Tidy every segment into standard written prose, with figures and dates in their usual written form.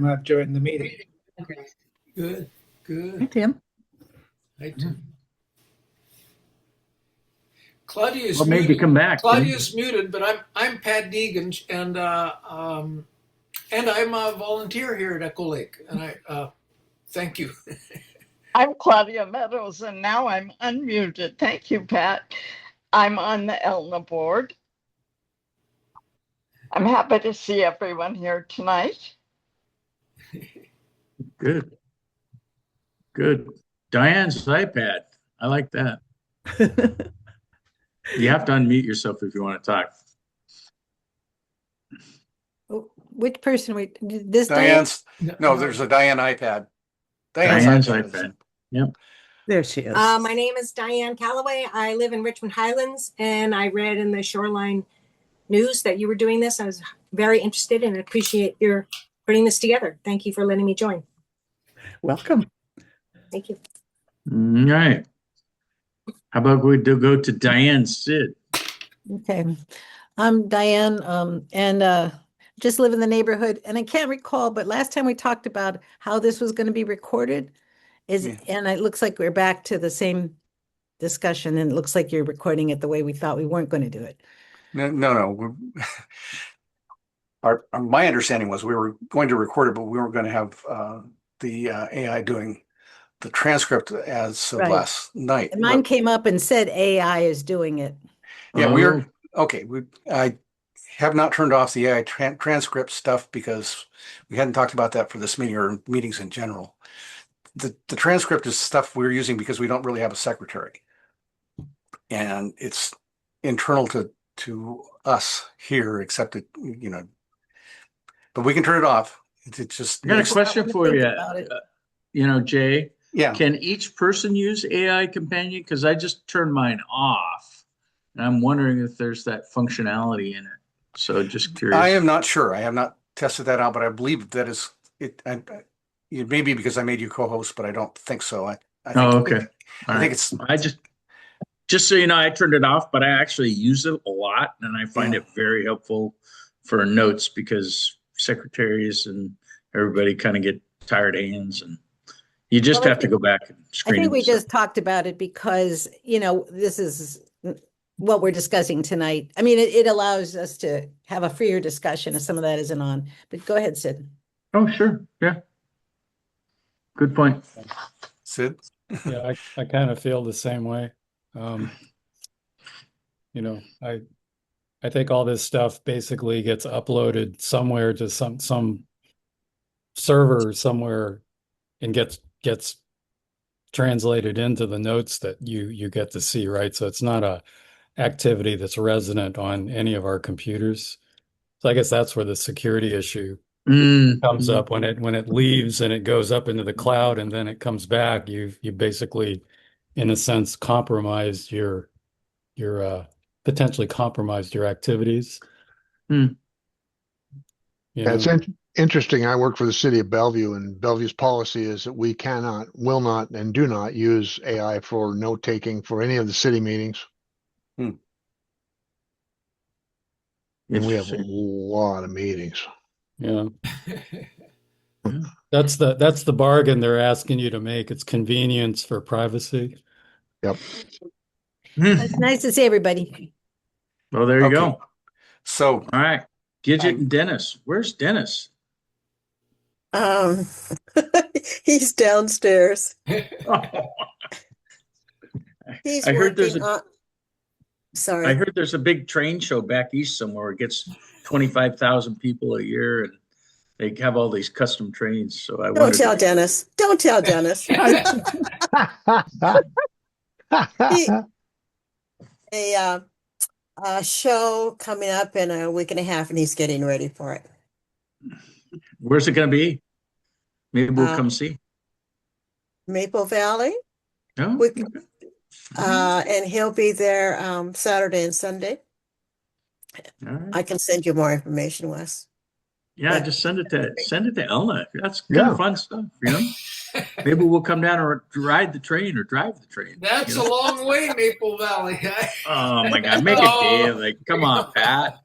time during the meeting. Good, Hey, good. Tim. Hi, Tim. Claudia's Well, maybe muted. come back. Claudia's muted, but I'm Pat Deegan, and I'm a volunteer here at Echo Lake, and I thank you. I'm Claudia Meadows, and now I'm unmuted. Thank you, Pat. I'm on the ELNA board. I'm happy to see everyone here tonight. Good. Good. Diane's iPad. I like that. You have to unmute yourself if you want to talk. Which person this Diane? Diane's, no, there's a Diane iPad. Diane's iPad. Yep. There she is. My name is Diane Calloway. I live in Richmond Highlands, and I read in the Shoreline news that you were doing this. I was very interested and appreciate your putting this together. Thank you for letting me join. Welcome. Thank you. All right. How about we go to Diane Sid? Okay. I'm Diane, and just live in the neighborhood. And I can't recall, but last time we talked about how this was going to be recorded, and it looks like we're back to the same discussion, and it looks like you're recording it the way we thought we weren't going to do it. No. My understanding was we were going to record it, but we weren't going to have the AI doing the transcript as of Right. last night. And mine came up and said AI is doing it. Yeah, we're okay. I have not turned off the AI transcript stuff because we hadn't talked about that for this meeting or meetings in general. The transcript is stuff we're using because we don't really have a secretary, and it's internal to us here, except that but we can turn it off. It just. I got a question for you. Jay. Yeah. Can each person use AI companion? Because I just turned mine off, and I'm wondering if there's that functionality in it. So just curious. I am not sure. I have not tested that out, but I believe that is it. It may be because I made you co-host, but I don't think so. I think, okay. I think it's. I just so you know, I turned it off, but I actually use it a lot, and I find it very helpful for notes because secretaries and everybody kind of get tired hands, and you just have to go back and screen. I think we just talked about it because this is what we're discussing tonight. I mean, it allows us to have a freer discussion if some of that isn't on. But go ahead, Sid. Oh, sure. Yeah. Good point. Sid? Yeah, I kind of feel the same way. I think all this stuff basically gets uploaded somewhere to some server somewhere and gets translated into the notes that you get to see, right? So it's not a activity that's resident on any of our computers. So I guess that's where the security issue comes up when it leaves and it goes up into the cloud and then it comes back. You basically, in a sense, compromised your potentially compromised your activities. It's interesting. I work for the city of Bellevue, and Bellevue's policy is that we cannot, will not, and do not use AI for note taking for any of the city meetings. And we have a lot of meetings. Yeah. That's the bargain they're asking you to make. It's convenience for privacy. Yep. It's nice to see everybody. Well, there you go. So, all right, Gidget and Dennis. Where's Dennis? He's downstairs. He's I heard working on. Sorry. I heard there's a big train show back east somewhere. It gets 25,000 people a year, and they have all these custom trains. So I don't tell Dennis. Don't tell Dennis. A show coming up in a week and a half, and he's getting ready for it. Where's it going to be? Maybe we'll come see. Maple Valley. Oh. And he'll be there Saturday and Sunday. Right. I can send you more information, Wes. Yeah, just send it to Elna. That's kind of fun stuff, Maybe we'll come down and ride the train or drive the train. That's a long way, Maple Valley. Oh my God, make it day. Like, come on, Pat.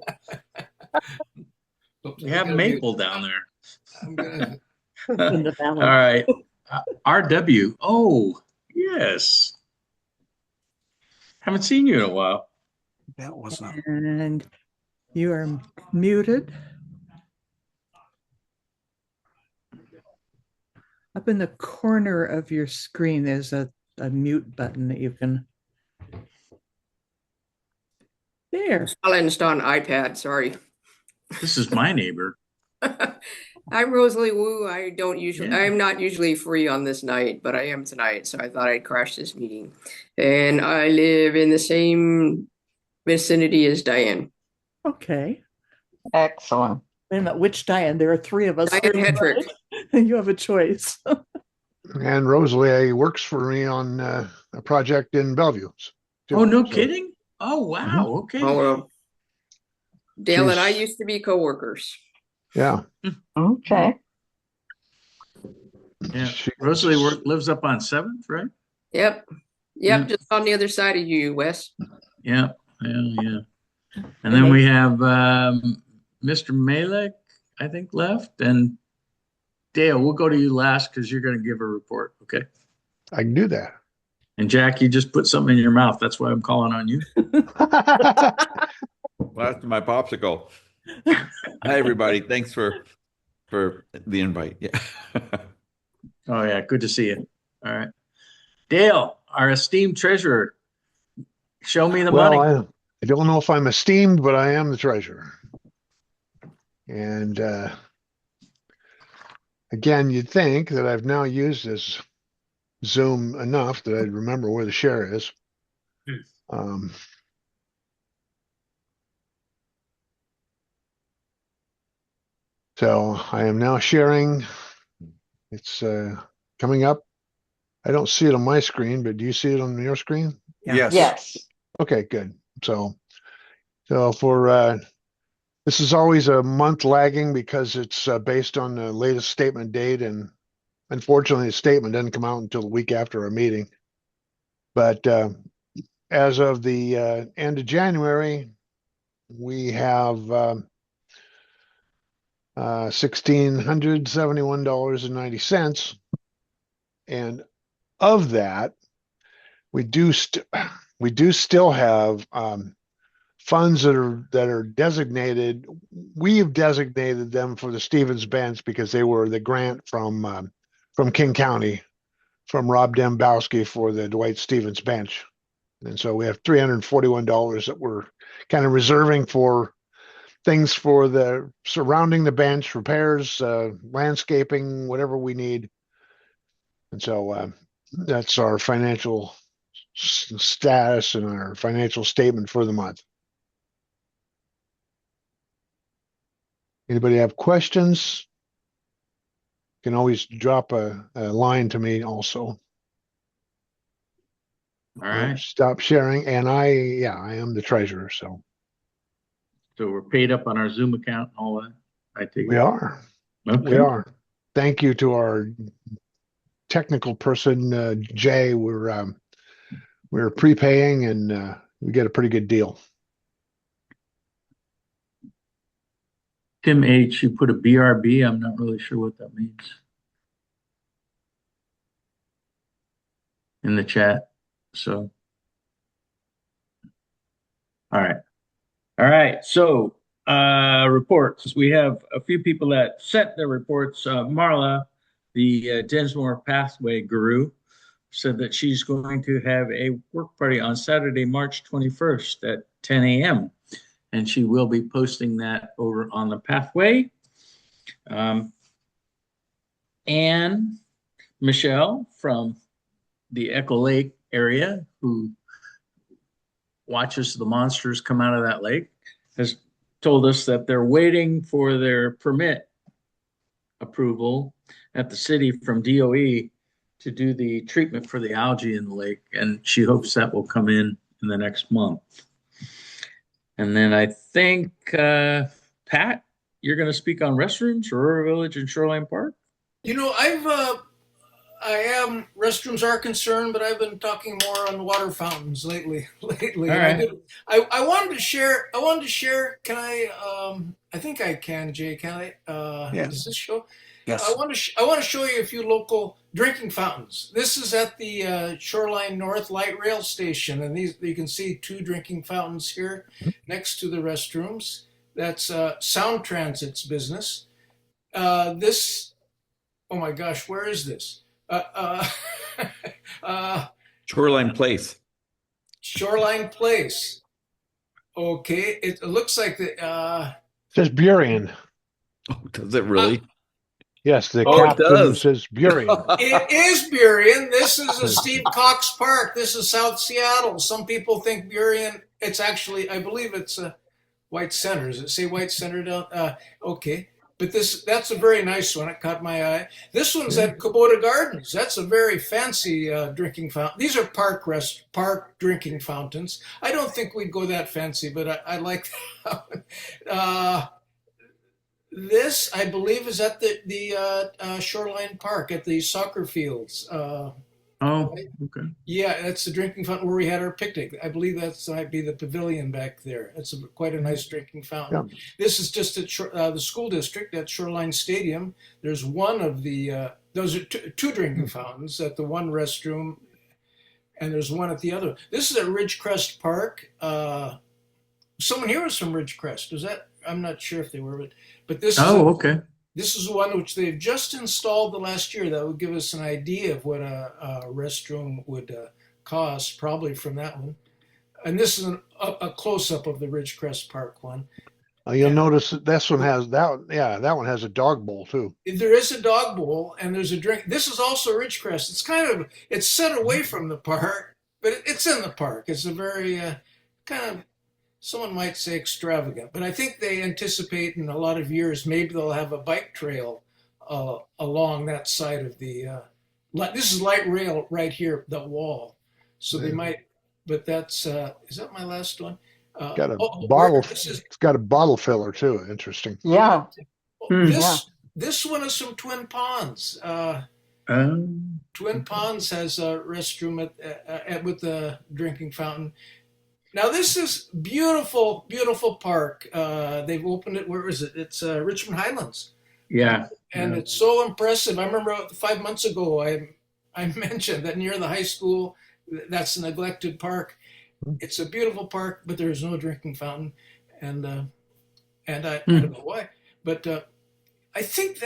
We have Maple down there. I'm gonna. In the All balance. right. RW. Oh, yes. Haven't seen you in a while. That was not. And you are muted. Up in the corner of your screen, there's a mute button that you can. There. Challenged on iPad, sorry. This is my neighbor. I'm Rosalie Wu. Yeah. I'm not usually free on this night, but I am tonight, so I thought I'd crash this meeting. And I live in the same vicinity as Diane. Okay. Excellent. Wait a minute, which Diane? There are three of us. Diane Hetrick. You have a choice. And Rosalie works for me on a project in Bellevue. too. Oh, no So, kidding? Oh, wow. Okay. Oh, well. Dale and I She's- used to be coworkers. Yeah. Okay. Yeah. She- Rosalie lives up on 7th, right? Yep. Yeah. Just on the other side of you, Wes. Yeah. Yeah. And then we have Mr. Malek, I think, left. And Dale, we'll go to you last because you're going to give a report. Okay. I can do that. And Jack, you just put something in your mouth. That's why I'm calling on you. Last my popsicle. Hi, everybody. Thanks for the invite. Yeah. Oh, yeah. Good to see you. All right. Dale, our esteemed treasurer, show me the money. Well, I don't know if I'm esteemed, but I am the treasurer. And again, you'd think that I've now used this Zoom enough that I'd remember where the share is. So I am now sharing. It's coming up. I don't see it on my screen, but do you see it on your screen? Yes. Yes. Okay, good. So for this is always a month lagging because it's based on the latest statement date, and unfortunately, the statement doesn't come out until the week after our meeting. But as of the end of January, we have $1,671.90, and of that, we do still have funds that are designated. We have designated them for the Stevens Bench because they were the grant from King County, from Rob Dembowski for the Dwight Stevens Bench. And so we have $341 that we're kind of reserving for things for the surrounding the bench, repairs, landscaping, whatever we need. And so that's our financial status and our financial statement for the month. Anybody have questions? You can always drop a line to me also. All right. Stop sharing. And I am the treasurer. So we're paid up on our Zoom account and all that. I take we it. are. Okay. We are. Thank you to our technical person, Jay. We're prepaying and we get a pretty good deal. Tim H, you put a BRB. I'm not really sure what that means. In the chat. So, all right. So, reports. We have a few people that sent their reports. Marla, the Densmore Pathway Guru, said that she's going to have a work party on Saturday, March 21st at 10 a.m. And she will be posting that over on the pathway. And Michelle from the Echo Lake area, who watches the monsters come out of that lake, has told us that they're waiting for their permit approval at the city from DOE to do the treatment for the algae in the lake. And she hopes that will come in the next month. And then I think, Pat, you're going to speak on restrooms, Aurora Village and Shoreline Park. You know, restrooms are concerned, but I've been talking more on water fountains lately. All right. I wanted to share. Can I? I think I can, Jay. Can I? Yes. Does this show? Yes. I want to show you a few local drinking fountains. This is at the Shoreline North Light Rail Station, and these you can see 2 drinking fountains here next to the restrooms. That's Sound Transit's business. This, oh my gosh, where is this? Shoreline Place. Shoreline Place. Okay, it looks like the It says Burien. Oh, does it really? Yes, the Oh, it captain does. says Burien. it is Burien. This is a Steve Cox Park. This is South Seattle. Some people think Burien. It's actually, I believe it's a White Center. Does it say White Center down? Okay, but that's a very nice one. It caught my eye. This one's at Kubota Gardens. That's a very fancy drinking fountain. These are park drinking fountains. I don't think we'd go that fancy, but I like that one. This, I believe, is at the Shoreline Park at the soccer fields. Oh, okay. Yeah, that's the drinking fountain where we had our picnic. I believe that might be the pavilion back there. It's quite a nice drinking fountain. Yeah. This is just at the school district at Shoreline Stadium. There's one of the those are two drinking fountains at the one restroom, and there's one at the other. This is at Ridgecrest Park. Someone here was from Ridgecrest. Was that? I'm not sure if they were, but this. Oh, okay. This is one which they've just installed the last year. That would give us an idea of what a restroom would cost, probably from that one. And this is a close-up of the Ridgecrest Park one. You'll notice that this one has that. Yeah, that one has a dog bowl too. There is a dog bowl, and there's a drink. This is also Ridgecrest. It's set away from the park, but it's in the park. It's a very kind of, someone might say extravagant, but I think they anticipate in a lot of years maybe they'll have a bike trail along that side of the. This is light rail right here, the wall, so they might. But that's is that my last one? Got a bottle. It's got a bottle filler too. Interesting. Yeah. This one is from Twin Ponds. Twin Ponds has a restroom with the drinking fountain. Now this is beautiful, beautiful park. They've opened it. Where is it? It's Richmond Highlands. Yeah. And it's so impressive. I remember 5 months ago I mentioned that near the high school, that's a neglected park. It's a beautiful park, but there's no drinking fountain, and I don't know why. But I think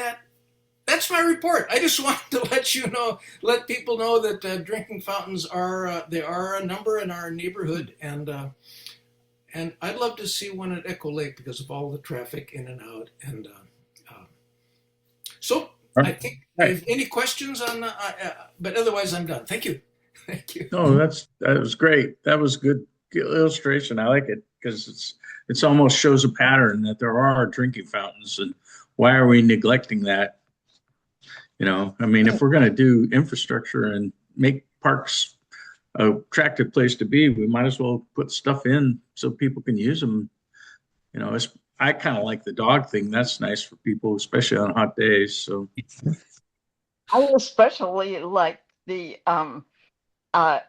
that's my report. I just wanted to let people know that drinking fountains are they are a number in our neighborhood, and I'd love to see one at Echo Lake because of all the traffic in and out. And so I think if any questions on, but otherwise I'm done. Thank you. Thank you. Oh, that was great. That was good illustration. I like it because it's almost shows a pattern that there are drinking fountains, and why are we neglecting that? I mean, if we're going to do infrastructure and make parks a attractive place to be, we might as well put stuff in so people can use them. I kind of like the dog thing. That's nice for people, especially on hot days. So I especially like the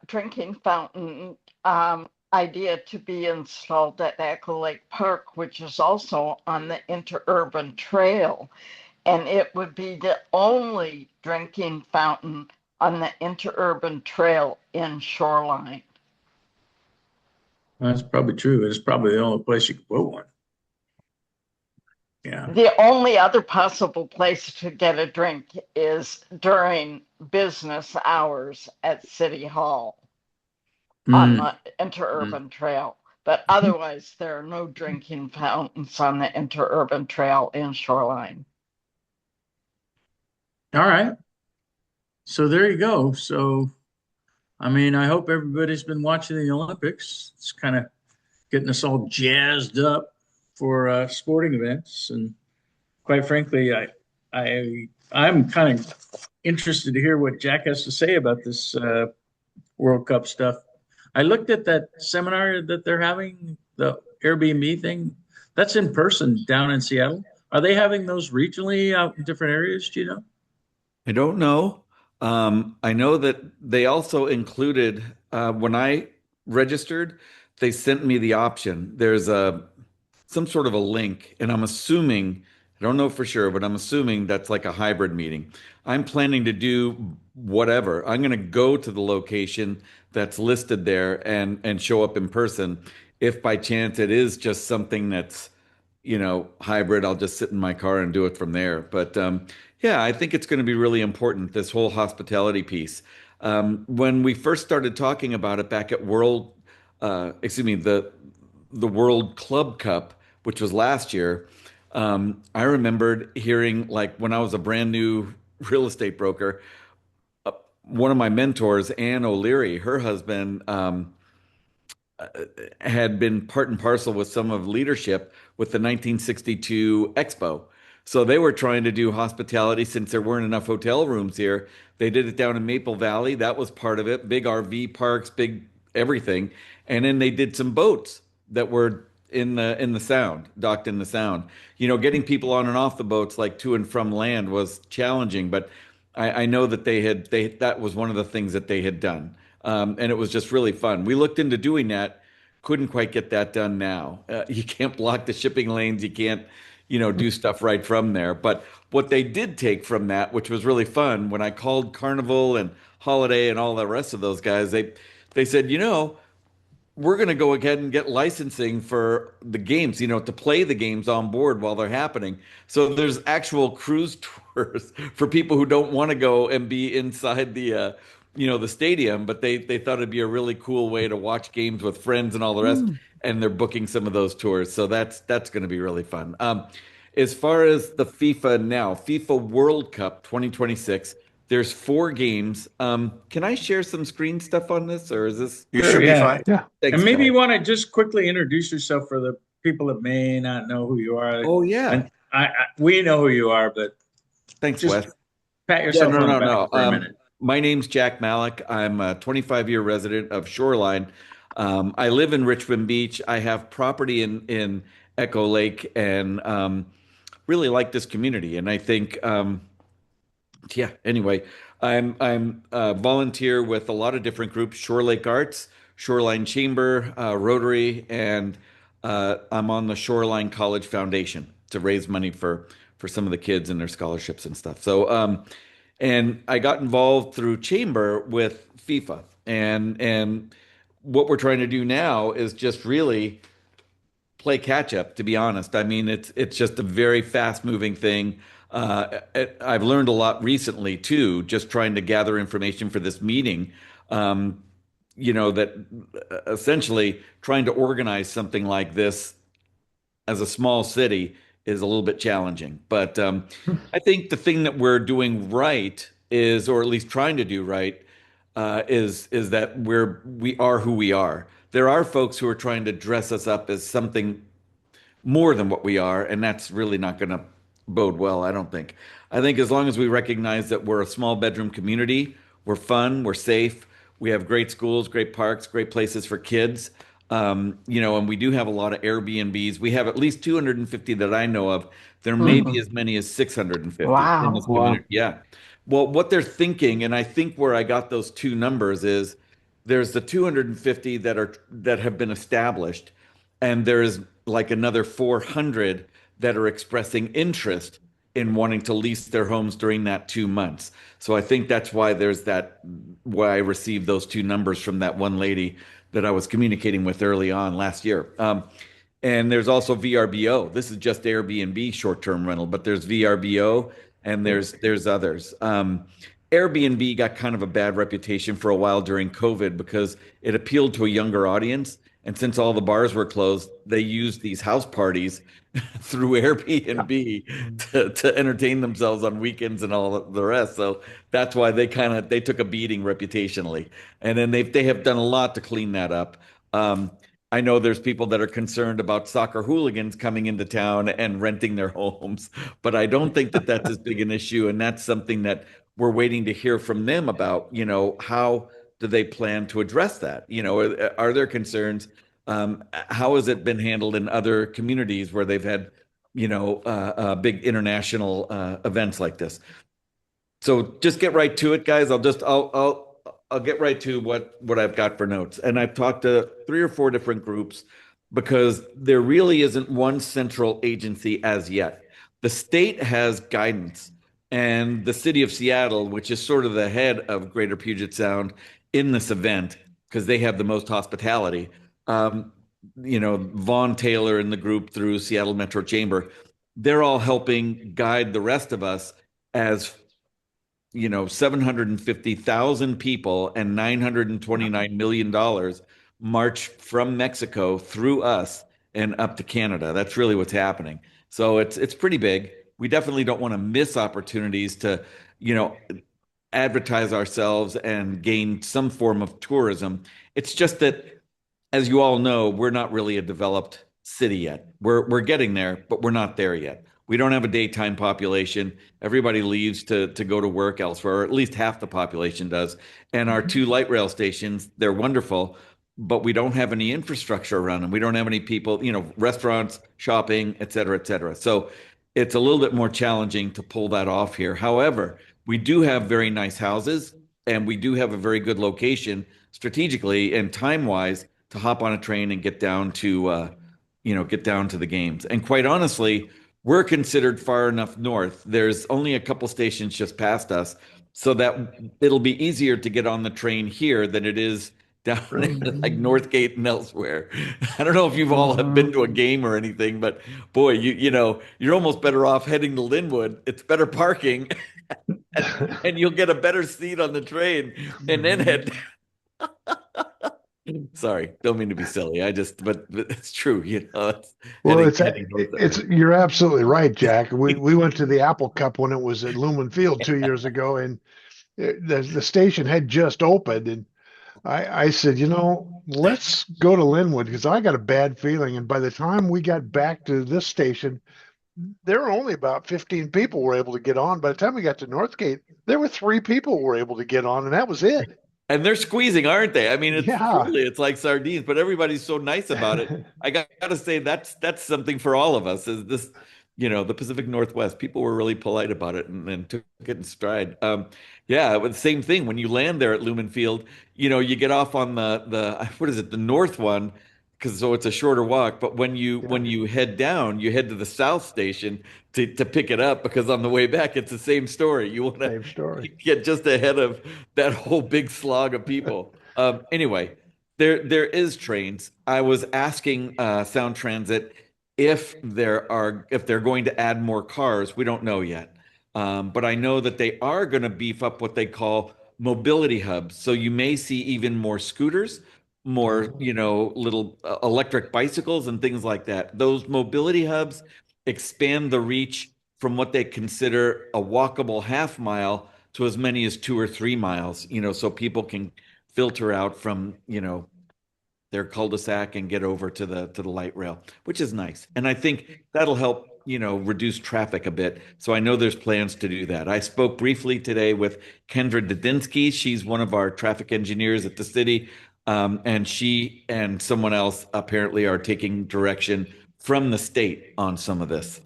drinking fountain idea to be installed at Echo Lake Park, which is also on the interurban trail. And it would be the only drinking fountain on the interurban trail in Shoreline. that's probably true. It's probably the only place you could put one. Yeah. The only other possible place to get a drink is during business hours at City Hall on the interurban trail. But otherwise, there are no drinking fountains on the interurban trail in Shoreline. All right. So there you go. So, I mean, I hope everybody's been watching the Olympics. It's kind of getting us all jazzed up for sporting events. And quite frankly, I'm kind of interested to hear what Jack has to say about this World Cup stuff. I looked at that seminar that they're having, the Airbnb thing. That's in person down in Seattle. Are they having those regionally out in different areas? Do you know? I don't know. I know that they also included, when I registered, they sent me the option. There's some sort of a link, and I'm assuming I don't know for sure, but I'm assuming that's like a hybrid meeting. I'm planning to do whatever. I'm going to go to the location that's listed there and show up in person. If by chance it is just something that's, hybrid, I'll just sit in my car and do it from there. But yeah, I think it's going to be really important, this whole hospitality piece. When we first started talking about it back at the World Club Cup, which was last year, I remembered hearing, like, when I was a brand new real estate broker, uh, one of my mentors, Ann O'Leary, her husband, had been part and parcel with some of leadership with the 1962 Expo. So they were trying to do hospitality since there weren't enough hotel rooms here. They did it down in Maple Valley. That was part of it. Big RV parks, big everything. And then they did some boats that were in the sound, docked in the sound. Getting people on and off the boats like to and from land was challenging, but I know that that was one of the things that they had done. And it was just really fun. We looked into doing that, couldn't quite get that done now. You can't block the shipping lanes. You can't, do stuff right from there. But what they did take from that, which was really fun, when I called Carnival and Holiday and all the rest of those guys, they said, we're going to go ahead and get licensing for the games, to play the games on board while they're happening. So there's actual cruise tours for people who don't want to go and be inside the stadium, but they thought it'd be a really cool way to watch games with friends and all the rest. And they're booking some of those tours. So that's going to be really fun. As far as the FIFA World Cup 2026, there's 4 games. Can I share some screen stuff on this, or is this? You should be fine. Yeah. Thanks, And maybe Kelly. you want to just quickly introduce yourself for the people that may not know who you are. Oh yeah, And we know who you are, but thanks, just Wes. pat yourself on the back for a minute. My name's Jack Malik. I'm a 25-year resident of Shoreline. I live in Richmond Beach. I have property in Echo Lake, and really like this community. And I think, yeah. Anyway, I'm volunteer with a lot of different groups: Shore Lake Arts, Shoreline Chamber, Rotary, and I'm on the Shoreline College Foundation to raise money for some of the kids and their scholarships and stuff. So, and I got involved through Chamber with FIFA, and what we're trying to do now is just really play catch up, to be honest. I mean, it's just a very fast moving thing. I've learned a lot recently too, just trying to gather information for this meeting. That essentially trying to organize something like this as a small city is a little bit challenging. But I think the thing that we're doing right is, or at least trying to do right, is that we are who we are. There are folks who are trying to dress us up as something more than what we are, and that's really not going to bode well, I don't think. I think as long as we recognize that we're a small bedroom community, we're fun, we're safe, we have great schools, great parks, great places for kids. And we do have a lot of Airbnbs. We have at least 250 that I know of. There may be as many as 650 in this community. Yeah. Well, what they're thinking, and I think where I got those two numbers is there's the 250 that have been established, and there's like another 400 that are expressing interest in wanting to lease their homes during that 2 months. So I think that's why why I received those two numbers from that one lady that I was communicating with early on last year. And there's also VRBO. This is just Airbnb short-term rental, but there's VRBO and there's others. Airbnb got kind of a bad reputation for a while during COVID because it appealed to a younger audience. And since all the bars were closed, they used these house parties through Airbnb to entertain themselves on weekends and all the rest. So that's why they took a beating reputationally. And then they have done a lot to clean that up. I know there's people that are concerned about soccer hooligans coming into town and renting their homes, but I don't think that that's as big an issue. And that's something that we're waiting to hear from them about, how do they plan to address that? Are there concerns? How has it been handled in other communities where they've had, big international events like this? So just get right to it, guys. I'll get right to what I've got for notes. And I've talked to 3 or 4 different groups because there really isn't one central agency as yet. The state has guidance, and the city of Seattle, which is sort of the head of Greater Puget Sound in this event, because they have the most hospitality. Vaughn Taylor and the group through Seattle Metro Chamber, they're all helping guide the rest of us as 750,000 people and $929 million march from Mexico through us and up to Canada. That's really what's happening. So it's pretty big. We definitely don't want to miss opportunities to, advertise ourselves and gain some form of tourism. It's just that, as you all know, we're not really a developed city yet. We're getting there, but we're not there yet. We don't have a daytime population. Everybody leaves to go to work elsewhere, or at least half the population does. And our two light rail stations, they're wonderful, but we don't have any infrastructure around them. We don't have any people, restaurants, shopping, et cetera, et cetera. So it's a little bit more challenging to pull that off here. However, we do have very nice houses, and we do have a very good location strategically and time-wise to hop on a train and get down to the games. And quite honestly, we're considered far enough north. There's only a couple stations just past us, so that it'll be easier to get on the train here than it is down in like Northgate and elsewhere. I don't know if you've all have been to a game or anything, but boy, you're almost better off heading to Linwood. It's better parking, and you'll get a better seat on the train, and then head. Sorry, don't mean to be silly. But it's true, Well, you're absolutely right, Jack. We went to the Apple Cup when it was at Lumen Field 2 years ago, and the station had just opened, and I said, let's go to Linwood because I got a bad feeling. And by the time we got back to this station, there were only about 15 people were able to get on. By the time we got to Northgate, there were 3 people who were able to get on, and that was it. And they're squeezing, aren't they? I mean, it's like sardines, but everybody's so nice about it. I got to say that's something for all of us. Is this, the Pacific Northwest? People were really polite about it and took it in stride. Yeah, but the same thing when you land there at Lumen Field. You get off on the what is it, the north one, because it's a shorter walk. But when you head down, you head to the south station to pick it up, because on the way back it's the same story. You want to get just ahead of that whole big slog of people. Anyway, there is trains. I was asking Sound Transit if they're going to add more cars. We don't know yet, but I know that they are going to beef up what they call mobility hubs. So you may see even more scooters, more, little electric bicycles and things like that. Those mobility hubs expand the reach from what they consider a walkable half mile to as many as 2 or 3 miles, so people can filter out from, their cul-de-sac and get over to the light rail, which is nice. And I think that'll help, reduce traffic a bit. So I know there's plans to do that. I spoke briefly today with Kendra Dudinsky. She's one of our traffic engineers at the city. And she and someone else apparently are taking direction from the state on some of this.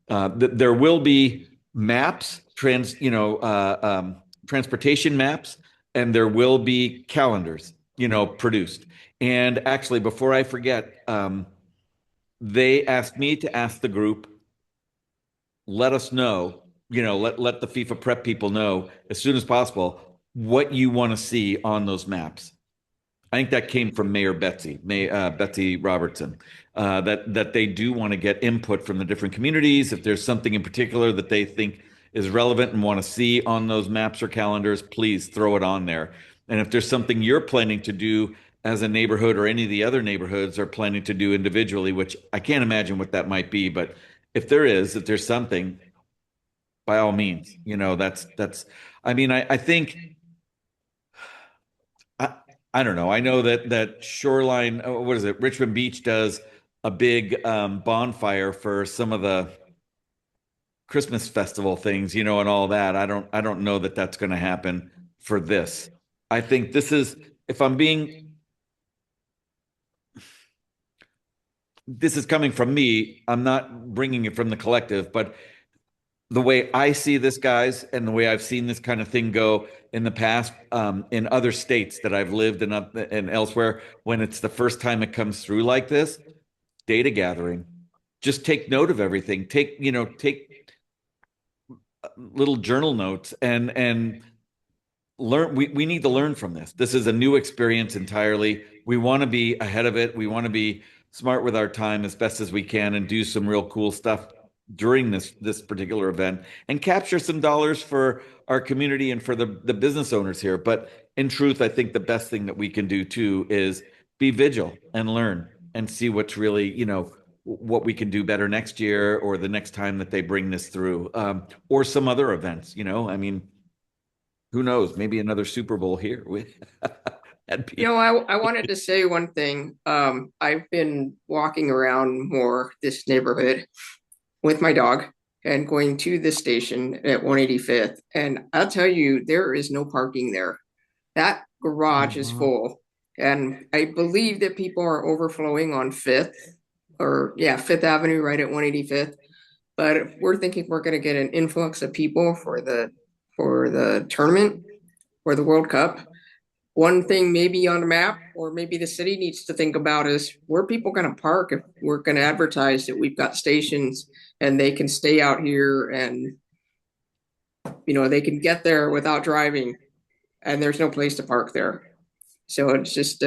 There will be maps, transportation maps, and there will be calendars, produced. And actually, before I forget, they asked me to ask the group, let us know, let the FIFA prep people know as soon as possible what you want to see on those maps. I think that came from Mayor Betsy Robertson, that they do want to get input from the different communities. If there's something in particular that they think is relevant and want to see on those maps or calendars, please throw it on there. And if there's something you're planning to do as a neighborhood, or any of the other neighborhoods are planning to do individually, which I can't imagine what that might be, but if there's something, by all means, I mean, I think, I don't know. I know that Shoreline, what is it? Richmond Beach does a big bonfire for some of the Christmas festival things, and all that. I don't know that that's going to happen for this. I think this is, this is coming from me. I'm not bringing it from the collective, but the way I see this, guys, and the way I've seen this kind of thing go in the past, in other states that I've lived in and elsewhere, when it's the first time it comes through like this, data gathering. just take note of everything. Take little journal notes and learn. We need to learn from this. This is a new experience entirely. We want to be ahead of it. We want to be smart with our time as best as we can and do some real cool stuff during this particular event and capture some dollars for our community and for the business owners here. But in truth, I think the best thing that we can do too is be vigilant and learn and see what's really, what we can do better next year or the next time that they bring this through, or some other events. I mean, who knows? Maybe another Super Bowl here. I wanted to say one thing. I've been walking around more this neighborhood with my dog and going to the station at 185th. And I'll tell you, there is no parking there. That garage is full. And I believe that people are overflowing on 5th Fifth Avenue right at 185th. But we're thinking we're going to get an influx of people for the tournament or the World Cup. One thing maybe on the map, or maybe the city needs to think about is where people going to park if we're going to advertise that we've got stations and they can stay out here and, they can get there without driving and there's no place to park there. So it's just,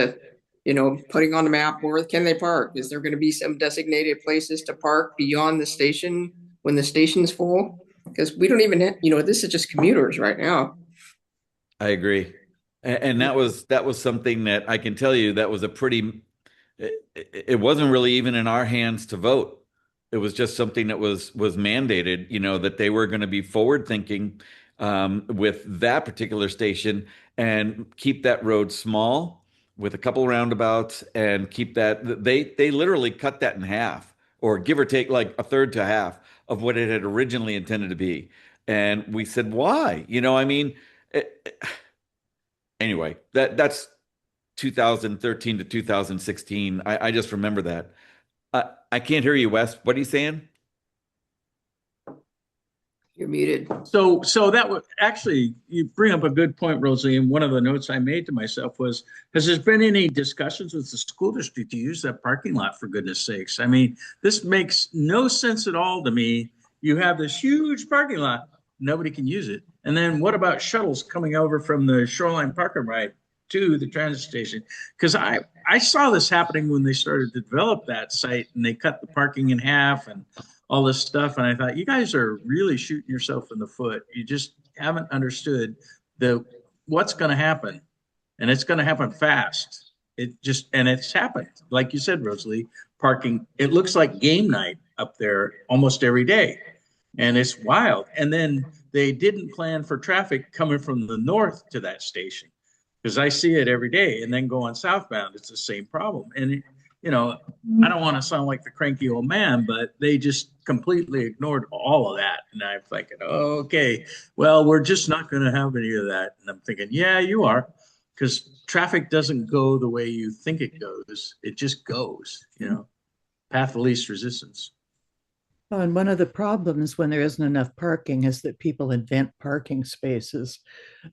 putting on the map, where can they park? Is there going to be some designated places to park beyond the station when the station's full? Because we don't even this is just commuters right now. I agree. And that was something that I can tell you that was it wasn't really even in our hands to vote. It was just something that was mandated, that they were going to be forward thinking with that particular station and keep that road small with a couple roundabouts and keep that. They literally cut that in half, or give or take like a third to half of what it had originally intended to be. And we said, why? Anyway, that's 2013 to 2016. I just remember that. I can't hear you, Wes. What are you saying? You're muted. So that would actually, you bring up a good point, Rosalie. And one of the notes I made to myself was, has there been any discussions with the school district to use that parking lot, for goodness sakes? I mean, this makes no sense at all to me. You have this huge parking lot, nobody can use it. And then what about shuttles coming over from the Shoreline Park and Ride to the transit station? Because I saw this happening when they started to develop that site and they cut the parking in half and all this stuff. And I thought, you guys are really shooting yourself in the foot. You just haven't understood what's going to happen. And it's going to happen fast. And it's happened. Like you said, Rosalie, parking, it looks like game night up there almost every day. And it's wild. And then they didn't plan for traffic coming from the north to that station, because I see it every day. And then going southbound, it's the same problem. And, I don't want to sound like the cranky old man, but they just completely ignored all of that. And I'm thinking, okay, well, we're just not going to have any of that. And I'm thinking, yeah, you are, because traffic doesn't go the way you think it goes. It just goes, path of least resistance. Oh, and one of the problems when there isn't enough parking is that people invent parking spaces.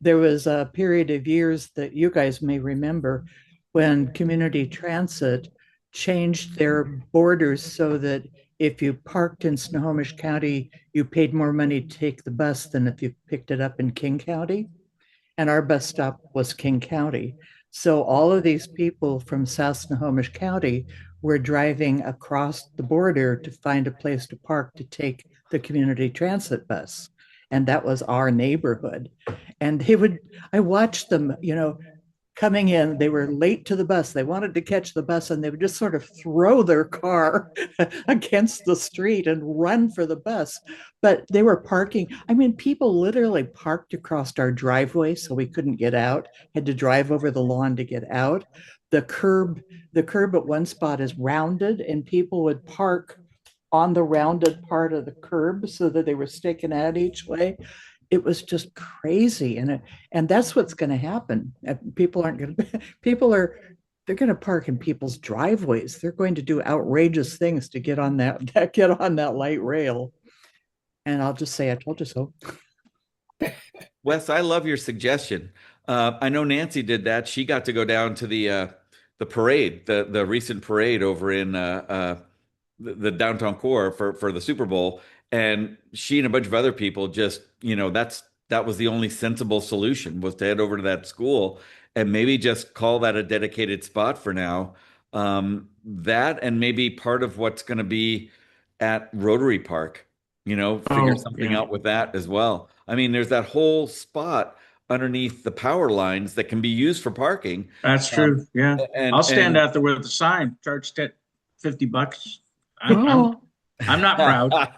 There was a period of years that you guys may remember when community transit changed their borders so that if you parked in Snohomish County, you paid more money to take the bus than if you picked it up in King County. And our bus stop was King County. So all of these people from South Snohomish County were driving across the border to find a place to park to take the community transit bus. And that was our neighborhood. And I watched them, coming in, they were late to the bus. They wanted to catch the bus and they would just sort of throw their car against the street and run for the bus. But they were parking. I mean, people literally parked across our driveway so we couldn't get out, had to drive over the lawn to get out. The curb at one spot is rounded and people would park on the rounded part of the curb so that they were sticking out each way. It was just crazy. And that's what's going to happen. People are they're going to park in people's driveways. They're going to do outrageous things to get on that light rail. And I'll just say, I told you so. Wes, I love your suggestion. I know Nancy did that. She got to go down to the parade, the recent parade over in the downtown core for the Super Bowl, and she and a bunch of other people just, that was the only sensible solution, was to head over to that school and maybe just call that a dedicated spot for now. That and maybe part of what's going to be at Rotary Park, figure Oh, something yeah. out with that as well. I mean, there's that whole spot underneath the power lines that can be used for parking. That's Um, true. Yeah. I'll stand and out there with the sign, charge that $50. I'm not proud.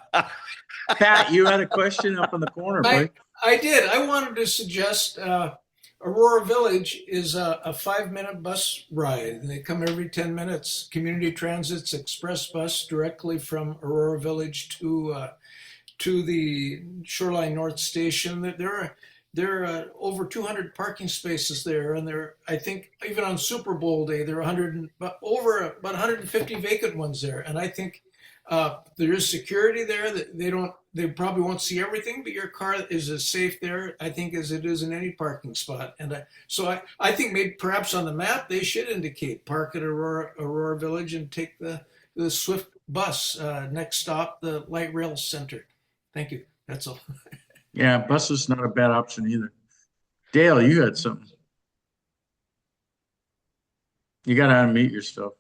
Pat, you had a question up in the corner, boy. I did. I wanted to suggest Aurora Village is a 5 minute bus ride. They come every 10 minutes. Community Transit's express bus directly from Aurora Village to the Shoreline North Station. There are over 200 parking spaces there, and I think even on Super Bowl day there are over about 150 vacant ones there. And I think there is security there that they probably won't see everything, but your car is as safe there, I think, as it is in any parking spot. And I think maybe perhaps on the map they should indicate park at Aurora Village and take the Swift bus, next stop the Light Rail Center. Thank you. That's all. Yeah, bus is not a bad option either. Dale, you had something. You got to unmute yourself.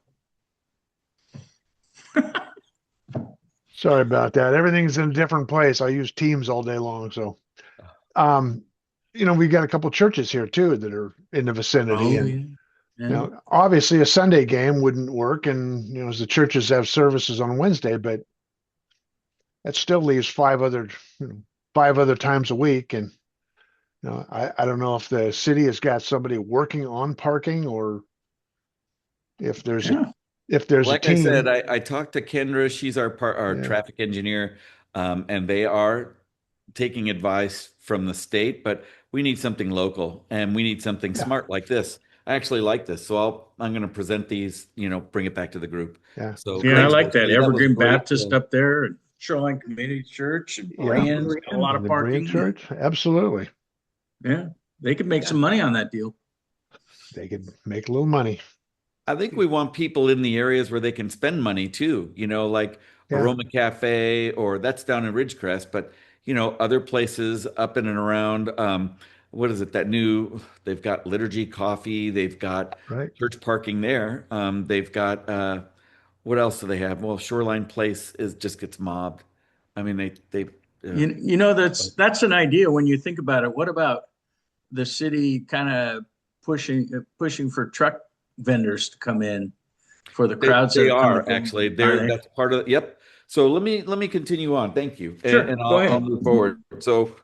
Sorry about that. Everything's in a different place. I use Teams all day long. So, we got a couple churches here too that are in the vicinity. Obviously a Sunday game wouldn't work. And, as the churches have services on Wednesday, but that still leaves five other times a week. And, I don't know if the city has got somebody working on parking or if there's like a team. I said, I talked to Kendra. She's our traffic engineer, and they are taking advice from the state, but we need something local and we need something smart like this. I actually like this, so I'm going to present these, bring it back to the group. Yeah. So I like that. was Evergreen great. Baptist up there, and Shoreline Community Church, and Bereans, a lot of the parking. Berean Church, absolutely. Yeah, they could make some money on that deal. They could make a little money. I think we want people in the areas where they can spend money too, like Aroma Cafe, or that's down in Ridgecrest, but other places up in and around. What is it? They've got Liturgy Coffee, they've got church parking there. They've got what else do they have? Well, Shoreline Place just gets mobbed. I mean, they that's an idea when you think about it. What about the city kind of pushing for truck vendors to come in for the crowds? They are actually there. That's part of yep. So let me continue on. Thank you. Sure. And Go ahead. I'll move forward. So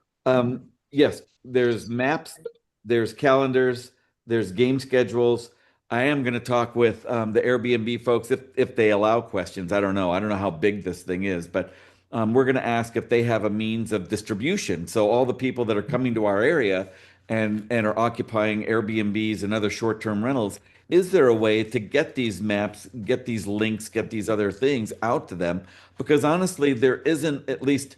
yes, there's maps, there's calendars, there's game schedules. I am going to talk with the Airbnb folks if they allow questions. I don't know how big this thing is, but we're going to ask if they have a means of distribution. So all the people that are coming to our area and are occupying Airbnbs and other short-term rentals, is there a way to get these maps, get these links, get these other things out to them? Because honestly, there isn't at least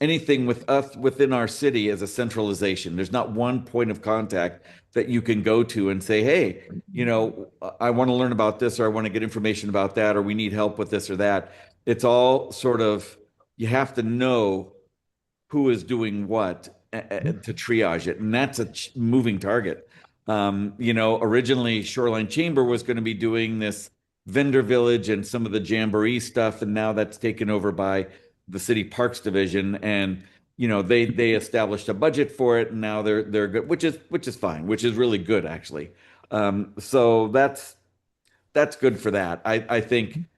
anything with us within our city as a centralization. There's not one point of contact that you can go to and say, hey, I want to learn about this, or I want to get information about that, or we need help with this or that. It's all sort of, you have to know who is doing what to triage it. And that's a moving target. Originally Shoreline Chamber was going to be doing this vendor village and some of the jamboree stuff, and now that's taken over by the city parks division. And they established a budget for it, and now they're good, which is fine, which is really good actually. So that's good for that. I think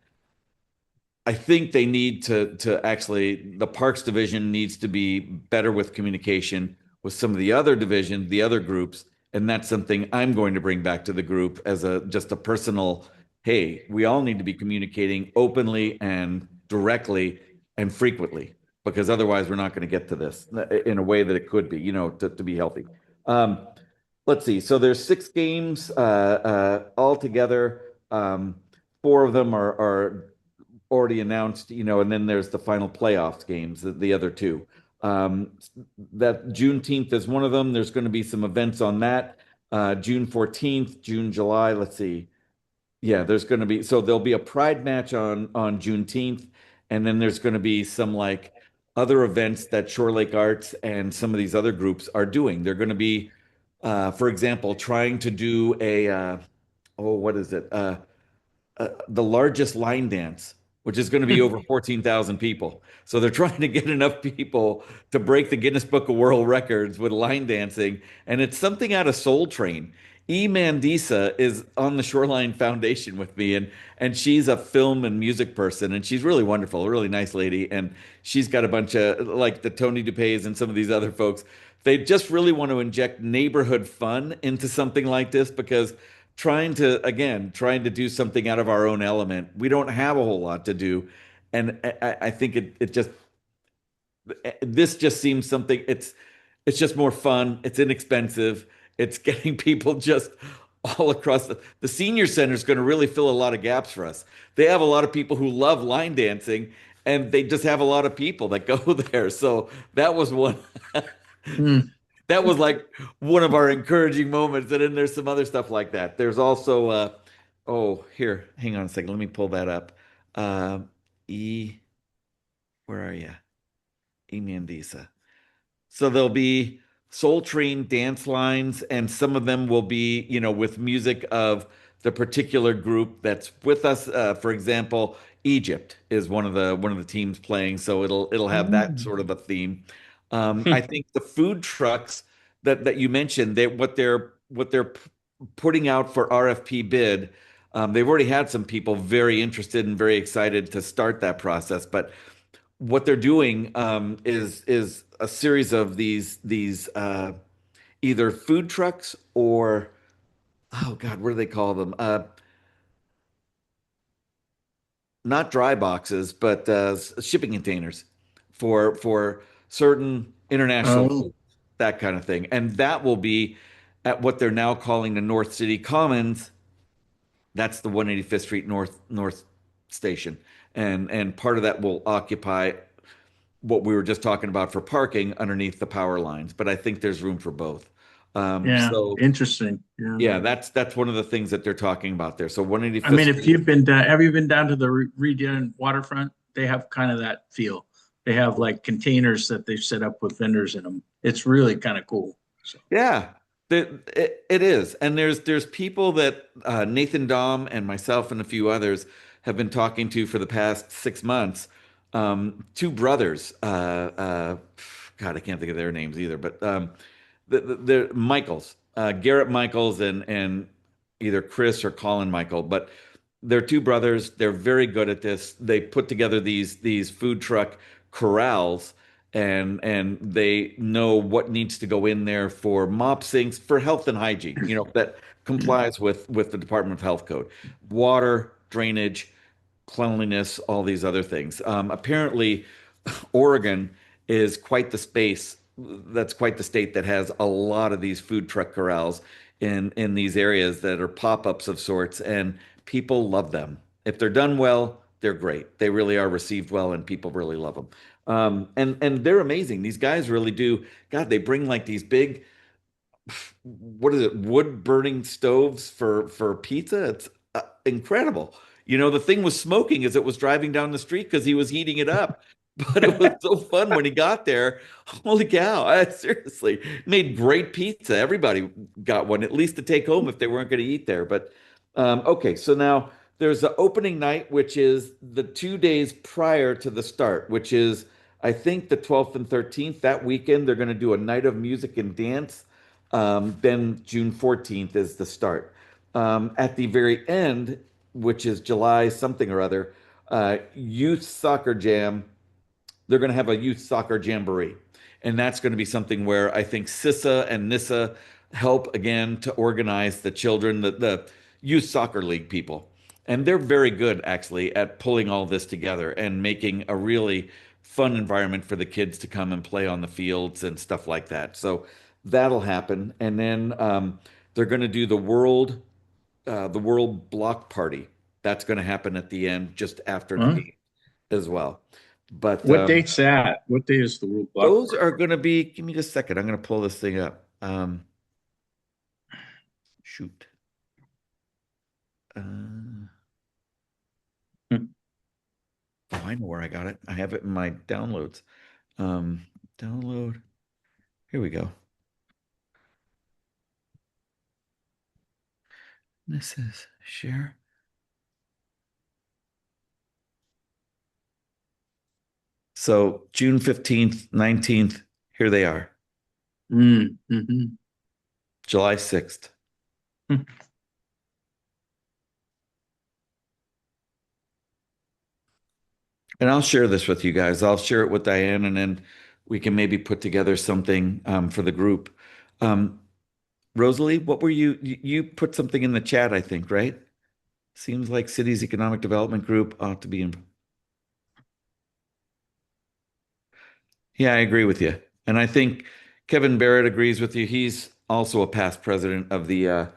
they need to actually, the parks division needs to be better with communication with some of the other divisions, the other groups. And that's something I'm going to bring back to the group as just a personal, hey, we all need to be communicating openly and directly and frequently, because otherwise we're not going to get to this in a way that it could be, to be healthy. Let's see. So there's 6 games all together. 4 of them are already announced, and then there's the final playoffs games, the other 2. That Juneteenth is one of them. There's going to be some events on that. June 14th, June, July. Let's see. Yeah, there's going to be, so there'll be a pride match on Juneteenth, and then there's going to be some like other events that Shore Lake Arts and some of these other groups are doing. They're going to be, for example, trying to do a oh, what is it? The largest line dance, which is going to be over 14,000 people. So they're trying to get enough people to break the Guinness Book of World Records with line dancing. And it's something out of Soul Train. E. Mandisa is on the Shoreline Foundation with me, and she's a film and music person, and she's really wonderful, a really nice lady. And she's got a bunch of like the Tony DuPays and some of these other folks. They just really want to inject neighborhood fun into something like this because trying to do something out of our own element. We don't have a whole lot to do. And I think it just, this just seems something, it's just more fun. It's inexpensive. It's getting people just all across the senior center is going to really fill a lot of gaps for us. They have a lot of people who love line dancing and they just have a lot of people that go there. So that was one. That was like one of our encouraging moments. And then there's some other stuff like that. There's also, oh, here, hang on a second. Let me pull that up. Uh, e, where are you? E Mandisa. So there'll be Soul Train dance lines, and some of them will be, with music of the particular group that's with us. For example, Egypt is one of the teams playing, so it'll have that sort of a theme. I think the food trucks that you mentioned, what they're putting out for RFP bid. They've already had some people very interested and very excited to start that process, but what they're doing is a series of these either food trucks or oh God, what do they call them? Not dry boxes, but shipping containers for certain international Oh, foods, that kind of thing. And that will be at what they're now calling the North City Commons. That's the 185th Street North Station, and part of that will occupy what we were just talking about for parking underneath the power lines. But I think there's room for both. yeah, So interesting. Yeah. yeah, that's one of the things that they're talking about there. So I mean, 185th if Street. you've been down, have you been down to the Region waterfront? They have kind of that feel. They have like containers that they've set up with vendors in them. It's really kind of cool. So, Yeah, it is. And there's people that Nathan Dom and myself and a few others have been talking to for the past 6 months. Two brothers, God, I can't think of their names either, but they're Michaels, Garrett Michaels and either Chris or Colin Michael, but they're two brothers. They're very good at this. They put together these food truck corrals and they know what needs to go in there for mop sinks for health and hygiene, that complies with the Department of Health code, water, drainage, cleanliness, all these other things. Apparently, Oregon is quite the space. That's quite the state that has a lot of these food truck corrals in these areas that are pop-ups of sorts, and people love them. If they're done well, they're great. They really are received well, and people really love them. And they're amazing. These guys really do. God, they bring like these big, what is it, wood burning stoves for pizza. It's incredible. The thing was smoking as it was driving down the street because he was heating it up. But it was so fun when he got there. Holy cow! I seriously made great pizza. Everybody got one, at least to take home if they weren't going to eat there. But okay, so now there's the opening night, which is the 2 days prior to the start, which is I think the 12th and 13th. That weekend they're going to do a night of music and dance. Then June 14th is the start. At the very end, which is July something or other, youth soccer jam. They're going to have a youth soccer jamboree. And that's going to be something where I think CISA and NISA help again to organize the children, the youth soccer league people. And they're very good actually at pulling all this together and making a really fun environment for the kids to come and play on the fields and stuff like that. So that'll happen. And then they're going to do the world block party. That's going to happen at the end, just after the huh? game as well. But What date's that? What day is the World Block those Party? are going to be, give me just a second. I'm going to pull this thing up. Shoot. Oh, I know where I got it. I have it in my downloads. Um, Download. Here we go. This is share. So June 15th, 19th, here they are. July 6th. And I'll share this with you guys. I'll share it with Diane, and then we can maybe put together something for the group. Rosalie, what were you put something in the chat, I think, right? Seems like City's Economic Development Group ought to be in. Yeah, I agree with you. And I think Kevin Barrett agrees with you. He's also a past president of the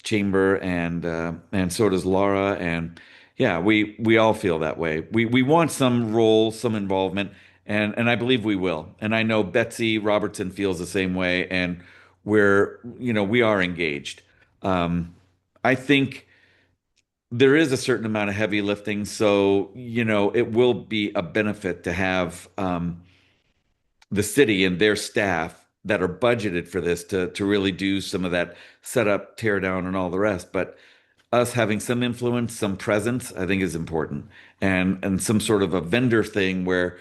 chamber, and so does Laura. And yeah, we all feel that way. We want some role, some involvement, and I believe we will. And I know Betsy Robertson feels the same way, and we are engaged. I think there is a certain amount of heavy lifting, so it will be a benefit to have the city and their staff that are budgeted for this to really do some of that setup, tear down, and all the rest. But us having some influence, some presence, I think is important, and some sort of a vendor thing where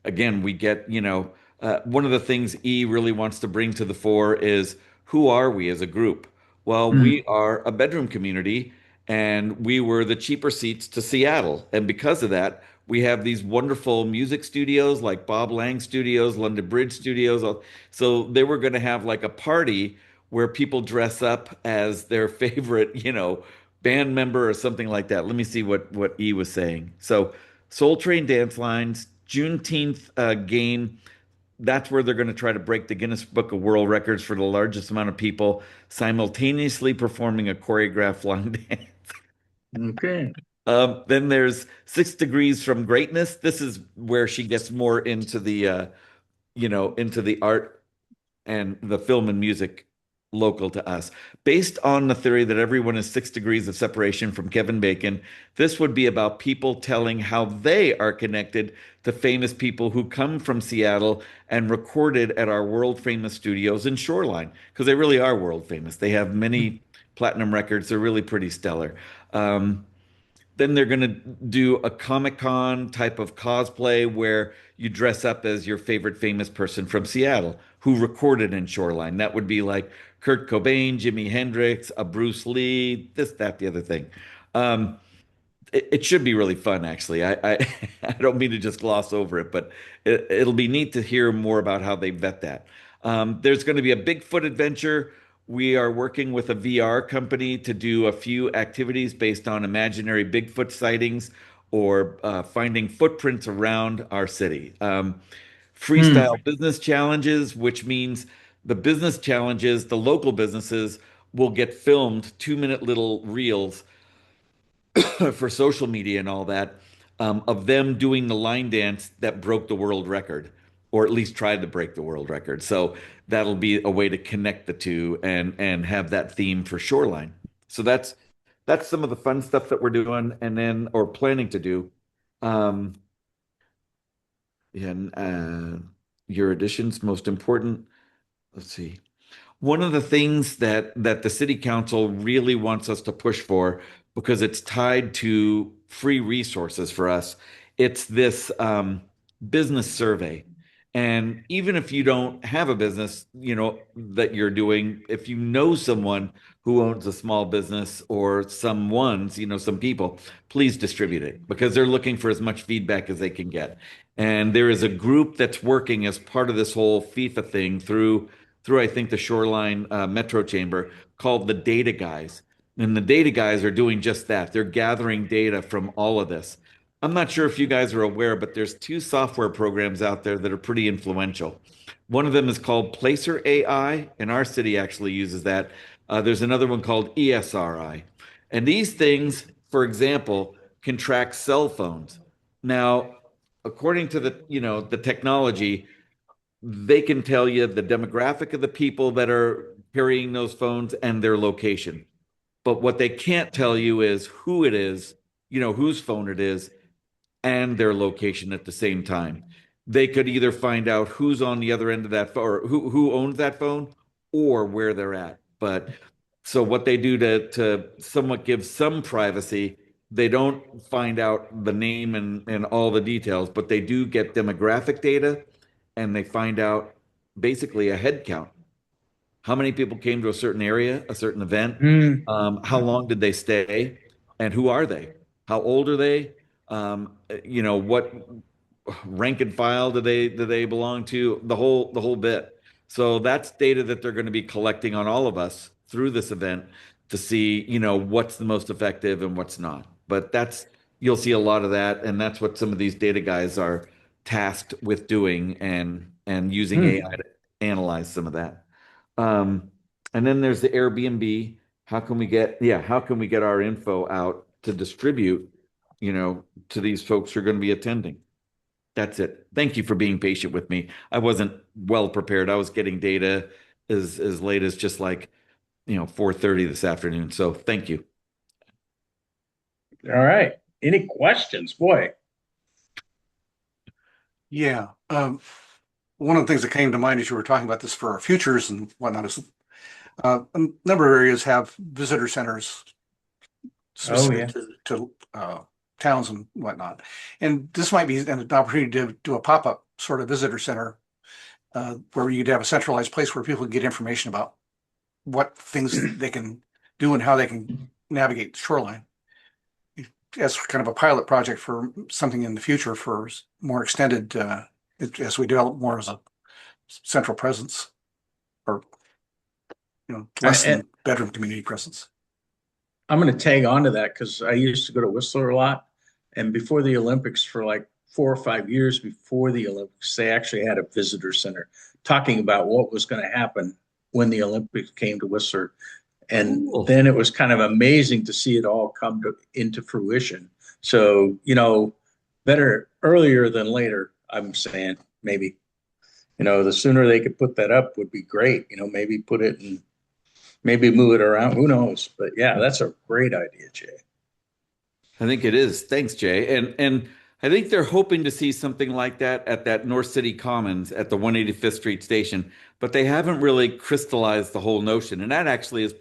again, we get, one of the things E really wants to bring to the fore is who are we as a group? Well, we are a bedroom community, and we were the cheaper seats to Seattle. And because of that, we have these wonderful music studios like Bob Lang Studios, London Bridge Studios. So they were going to have like a party where people dress up as their favorite, band member or something like that. Let me see what E was saying. So Soul Train Dance Lines, Juneteenth game. That's where they're going to try to break the Guinness Book of World Records for the largest amount of people simultaneously performing a choreographed line dance. Okay. Then there's 6 Degrees from Greatness. This is where she gets more into into the art and the film and music local to us. Based on the theory that everyone is 6 degrees of separation from Kevin Bacon, this would be about people telling how they are connected to famous people who come from Seattle and recorded at our world famous studios in Shoreline, because they really are world famous. They have many platinum records. They're really pretty stellar. Then they're going to do a Comic-Con type of cosplay where you dress up as your favorite famous person from Seattle who recorded in Shoreline. That would be like Kurt Cobain, Jimi Hendrix, a Bruce Lee, this, that, the other thing. It should be really fun, actually. I don't mean to just gloss over it, but it'll be neat to hear more about how they vet that. There's going to be a Bigfoot adventure. We are working with a VR company to do a few activities based on imaginary Bigfoot sightings or finding footprints around our city. Freestyle business challenges, which means the business challenges, the local businesses will get filmed 2-minute little reels for social media and all that, of them doing the line dance that broke the world record, or at least tried to break the world record. So that'll be a way to connect the two and have that theme for Shoreline. So that's some of the fun stuff that we're doing and then or planning to do. Um, and your additions most important. Let's see. One of the things that the city council really wants us to push for, because it's tied to free resources for us, it's this business survey. And even if you don't have a business, that you're doing, if you know someone who owns a small business or someone's, some people, please distribute it because they're looking for as much feedback as they can get. And there is a group that's working as part of this whole FIFA thing through I think the Shoreline Metro Chamber called the Data Guys. And the Data Guys are doing just that. They're gathering data from all of this. I'm not sure if you guys are aware, but there's 2 software programs out there that are pretty influential. One of them is called Placer AI, and our city actually uses that. There's another one called ESRI. And these things, for example, can track cell phones. Now, according to the technology, they can tell you the demographic of the people that are carrying those phones and their location. But what they can't tell you is who it is, whose phone it is, and their location at the same time. They could either find out who's on the other end of that phone, or who owns that phone, or where they're at. But so what they do to somewhat give some privacy, they don't find out the name and all the details, but they do get demographic data, and they find out basically a head count. How many people came to a certain area, a certain event? How long did they stay? And who are they? How old are they? What rank and file do they belong to? The whole bit. So that's data that they're going to be collecting on all of us through this event to see, what's the most effective and what's not. But you'll see a lot of that, and that's what some of these data guys are tasked with doing and using AI to analyze some of that. And then there's the Airbnb. How can we get our info out to distribute, to these folks who are going to be attending? That's it. Thank you for being patient with me. I wasn't well prepared. I was getting data as late as just like, 4:30 this afternoon. So thank you. All right. Any questions, boy? Yeah. One of the things that came to mind as you were talking about this for our futures and whatnot is a number of areas have visitor centers specific to towns and whatnot. And this might be an opportunity to do a pop-up sort of visitor center where you'd have a centralized place where people can get information about what things they can do and how they can navigate the shoreline as kind of a pilot project for something in the future for more extended as we develop more as a central presence or less than bedroom community presence. I'm going to tag on to that because I used to go to Whistler a lot. And before the Olympics, for like 4 or 5 years before the Olympics, they actually had a visitor center talking about what was going to happen when the Olympics came to Whistler. And then it was kind of amazing to see it all come into fruition. So, better earlier than later, I'm saying maybe, the sooner they could put that up would be great. Maybe put it in, maybe move it around. Who knows? But yeah, that's a great idea, Jay. I think it is. Thanks, Jay. And I think they're hoping to see something like that at that North City Commons at the 185th Street station, but they haven't really crystallized the whole notion. And that actually is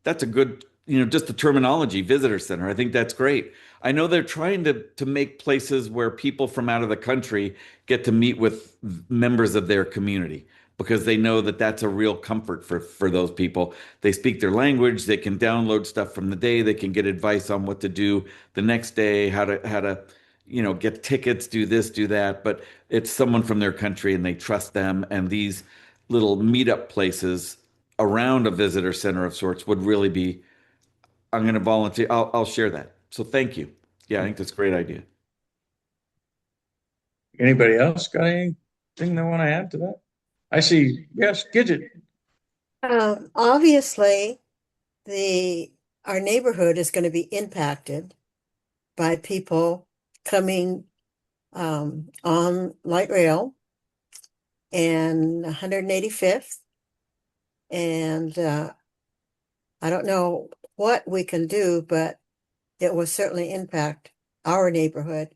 that's a good, just the terminology, visitor center. I think that's great. I know they're trying to make places where people from out of the country get to meet with members of their community, because they know that that's a real comfort for those people. They speak their language. They can download stuff from the day. They can get advice on what to do the next day, how to get tickets, do this, do that. But it's someone from their country and they trust them. And these little meetup places around a visitor center of sorts would really be, I'm going to volunteer. I'll share that. So thank you. Yeah, I think that's a great idea. Anybody else got anything they want to add to that? I see. Yes, Gidget. Obviously, our neighborhood is going to be impacted by people coming on light rail and 185th. And I don't know what we can do, but it will certainly impact our neighborhood.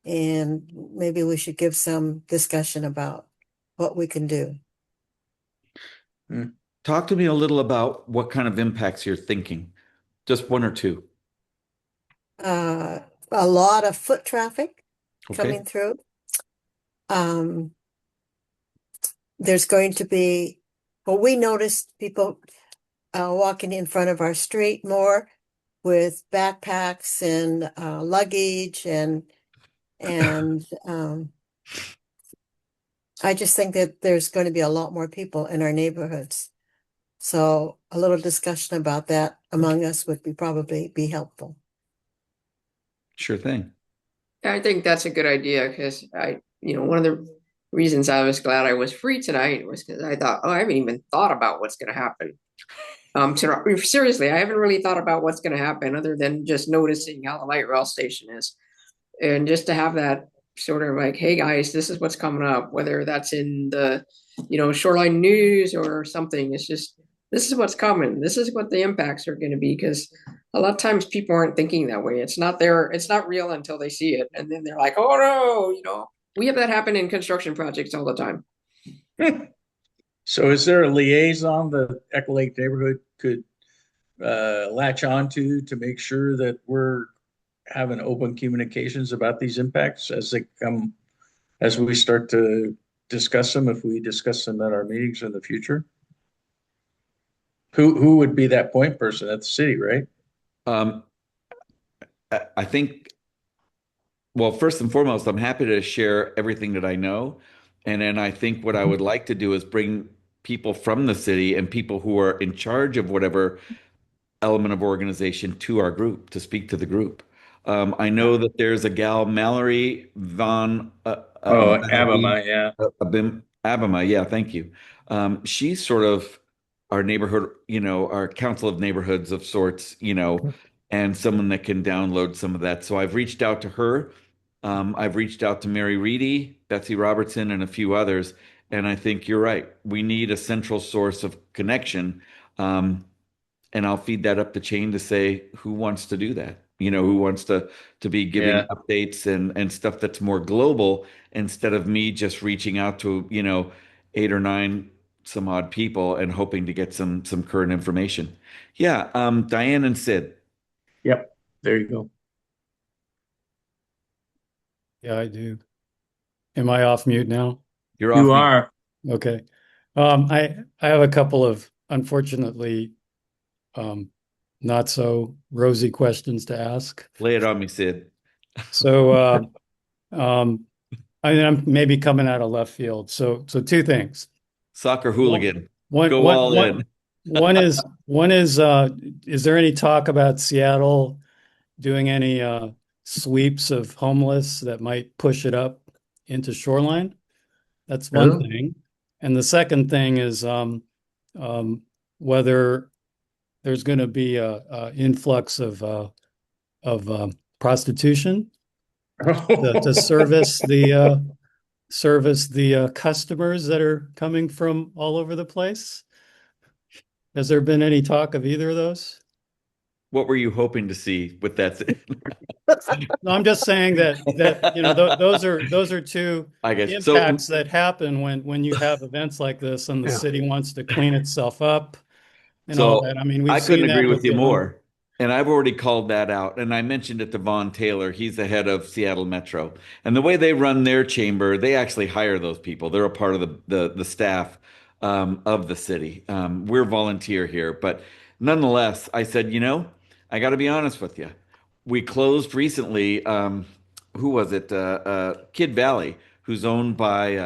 And maybe we should give some discussion about what we can do. Talk to me a little about what kind of impacts you're thinking. Just one or two. A lot of foot traffic coming through. There's going to be, we noticed people walking in front of our street more with backpacks and luggage and I just think that there's going to be a lot more people in our neighborhoods. So a little discussion about that among us would probably be helpful. Sure thing. I think that's a good idea because one of the reasons I was glad I was free tonight was because I thought, I haven't even thought about what's going to happen. Seriously, I haven't really thought about what's going to happen other than just noticing how the light rail station is. And just to have that sort of like, hey guys, this is what's coming up, whether that's in the, Shoreline News or something. It's just this is what's coming. This is what the impacts are going to be, because a lot of times people aren't thinking that way. It's not there. It's not real until they see it. And then they're like, oh no, we have that happen in construction projects all the time. So is there a liaison the Echo Lake neighborhood could latch onto to make sure that we're having open communications about these impacts as they come, as we start to discuss them, if we discuss them at our meetings in the future? Who would be that point person at the city, right? Um, I think, well, first and foremost, I'm happy to share everything that I know. And then I think what I would like to do is bring people from the city and people who are in charge of whatever element of organization to our group to speak to the group. I know that there's a gal, Mallory Oh, Valerie Abama, yeah. Abama. Yeah, thank you. She's sort of our neighborhood, our council of neighborhoods of sorts, and someone that can download some of that. So I've reached out to her. I've reached out to Mary Reedy, Betsy Robertson, and a few others. And I think you're right. We need a central source of connection. And I'll feed that up the chain to say who wants to do that. Who wants to be giving Yeah. updates and stuff that's more global instead of me just reaching out to, 8 or 9 some odd people and hoping to get some current information. Yeah, Diane and Sid. Yep. There you go. Yeah, I do. Am I off mute now? You're off You mute. are. Okay. I have a couple of unfortunately not so rosy questions to ask. Lay it on me, Sid. So I'm maybe coming out of left field. So two things. Soccer hooligan. One Go one all one in. one is there any talk about Seattle doing any sweeps of homeless that might push it up into Shoreline? That's one Oh. thing. And the second thing is whether there's going to be a influx of prostitution to service the customers that are coming from all over the place. Has there been any talk of either of those? What were you hoping to see with that? No, I'm just saying that those are two I guess so. impacts that happen when you have events like this and the Yeah. city wants to clean itself up and all So that. I mean, we've I couldn't seen that agree with with you the more. And I've already called that out. And I mentioned it to Vaughn Taylor. He's the head of Seattle Metro. And the way they run their chamber, they actually hire those people. They're a part of the staff of the city. We're volunteer here. But nonetheless, I said, I got to be honest with you. We closed recently. Who was it? Kid Valley, who's owned by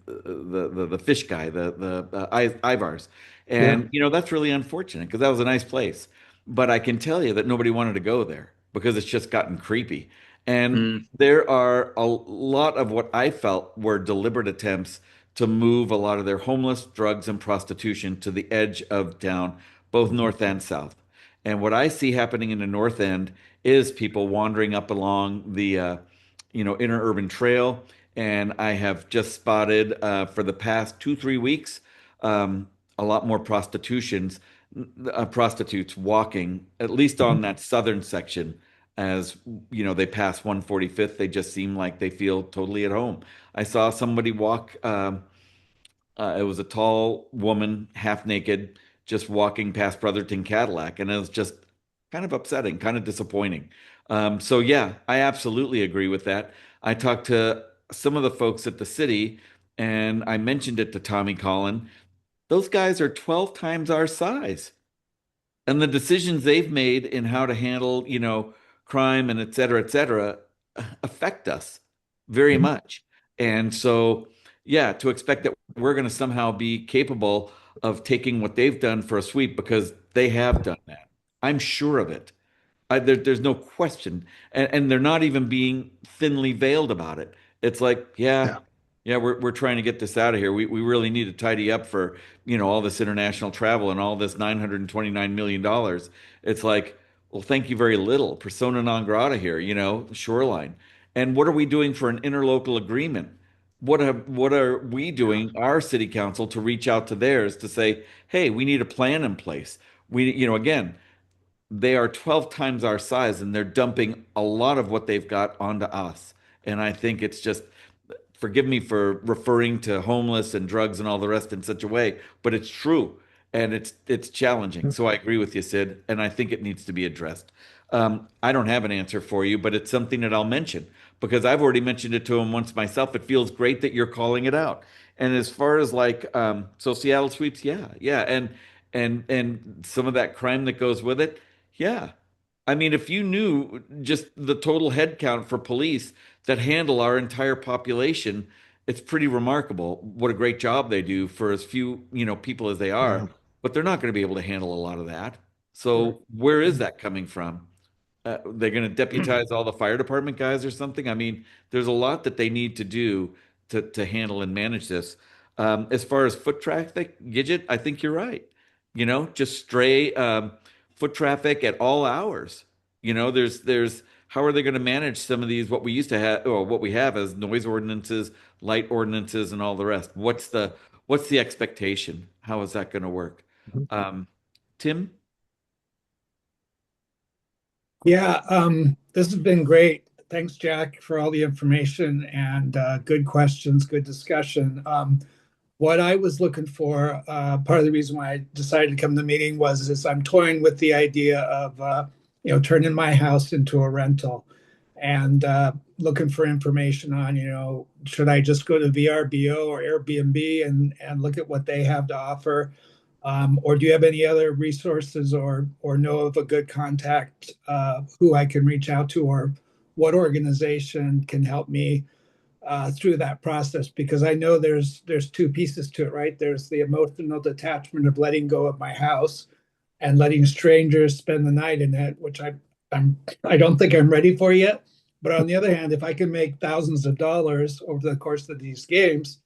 the fish guy, Ivars. And that's really unfortunate because that was a nice place. But I can tell you that nobody wanted to go there because it's just gotten creepy. And Mm. there are a lot of what I felt were deliberate attempts to move a lot of their homeless, drugs, and prostitution to the edge of town, both north and south. And what I see happening in the north end is people wandering up along the inner urban trail. And I have just spotted for the past 2, 3 weeks a lot more prostitutes walking, at least on that southern section. As they pass 145th, they just seem like they feel totally at home. I saw somebody walk. It was a tall woman, half naked, just walking past Brotherton Cadillac, and it was just kind of upsetting, kind of disappointing. So yeah, I absolutely agree with that. I talked to some of the folks at the city, and I mentioned it to Tommy Collin. Those guys are 12 times our size. And the decisions they've made in how to handle, crime and et cetera, affect us very much. And so, yeah, to expect that we're going to somehow be capable of taking what they've done for a sweep because they have done that. I'm sure of it. There's no question, and they're not even being thinly veiled about it. It's like, yeah, Yeah. yeah, we're trying to get this out of here. We really need to tidy up for all this international travel and all this $929 million. It's like, well, thank you very little. Persona non grata here, Shoreline. And what are we doing for an interlocal agreement? what are we doing, our city council, to reach out to theirs to say, hey, we need a plan in place. Again, they are 12 times our size and they're dumping a lot of what they've got onto us. And I think it's just, forgive me for referring to homeless and drugs and all the rest in such a way, but it's true and it's challenging. So I agree with you, Sid, and I think it needs to be addressed. I don't have an answer for you, but it's something that I'll mention because I've already mentioned it to him once myself. It feels great that you're calling it out. And as far as like, so Seattle sweeps, yeah, and some of that crime that goes with it, yeah. I mean, if you knew just the total head count for police that handle our entire population, it's pretty remarkable what a great job they do for as few, people as they are, Yeah. but they're not going to be able to handle a lot of that. So where is that coming from? They're going to deputize all the fire department guys or something. I mean, there's a lot that they need to do to handle and manage this. As far as foot traffic, Gidget, I think you're right. Just stray foot traffic at all hours. There's how are they going to manage some of these what we used to have or what we have as noise ordinances, light ordinances, and all the rest? What's the expectation? How is that going to work? Um, Tim? Yeah, this has been great. Thanks, Jack, for all the information and good questions, good discussion. What I was looking for, part of the reason why I decided to come to the meeting was is I'm toying with the idea of turning my house into a rental and looking for information on should I just go to VRBO or Airbnb and look at what they have to offer. Or do you have any other resources or know of a good contact who I can reach out to, or what organization can help me through that process? Because I know there's two pieces to it, right? There's the emotional detachment of letting go of my house and letting strangers spend the night in it, which I don't think I'm ready for yet. But on the other hand, if I can make thousands of dollars over the course of these games,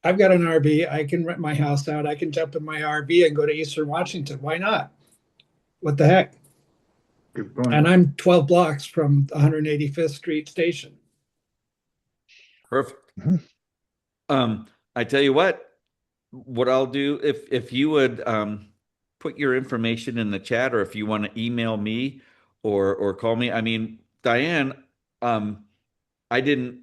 I've got an RV. I can rent my house out. I can jump in my RV and go to Eastern Washington. Why not? What the heck? Good point. And I'm 12 blocks from the 185th Street station. Perfect. I tell you what I'll do if you would put your information in the chat, or if you want to email me or call me. I mean, Diane, I didn't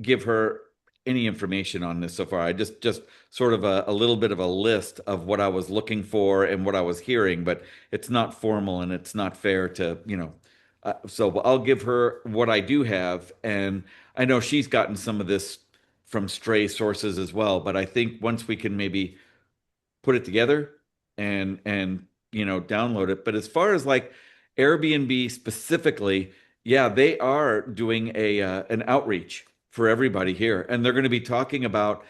give her any information on this so far. I just sort of a little bit of a list of what I was looking for and what I was hearing, but it's not formal and it's not fair to, so I'll give her what I do have. And I know she's gotten some of this from stray sources as well, but I think once we can maybe put it together and download it. But as far as like Airbnb specifically, yeah, they are doing an outreach for everybody here, and they're going to be talking about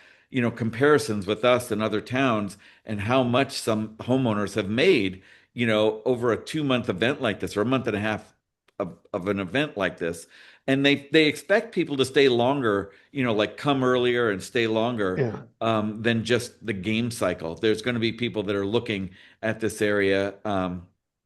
comparisons with us and other towns and how much some homeowners have made over a 2-month event like this, or a month and a half of an event like this. And they expect people to stay longer, like come earlier and stay longer than just the game cycle. There's going to be people that are looking at this area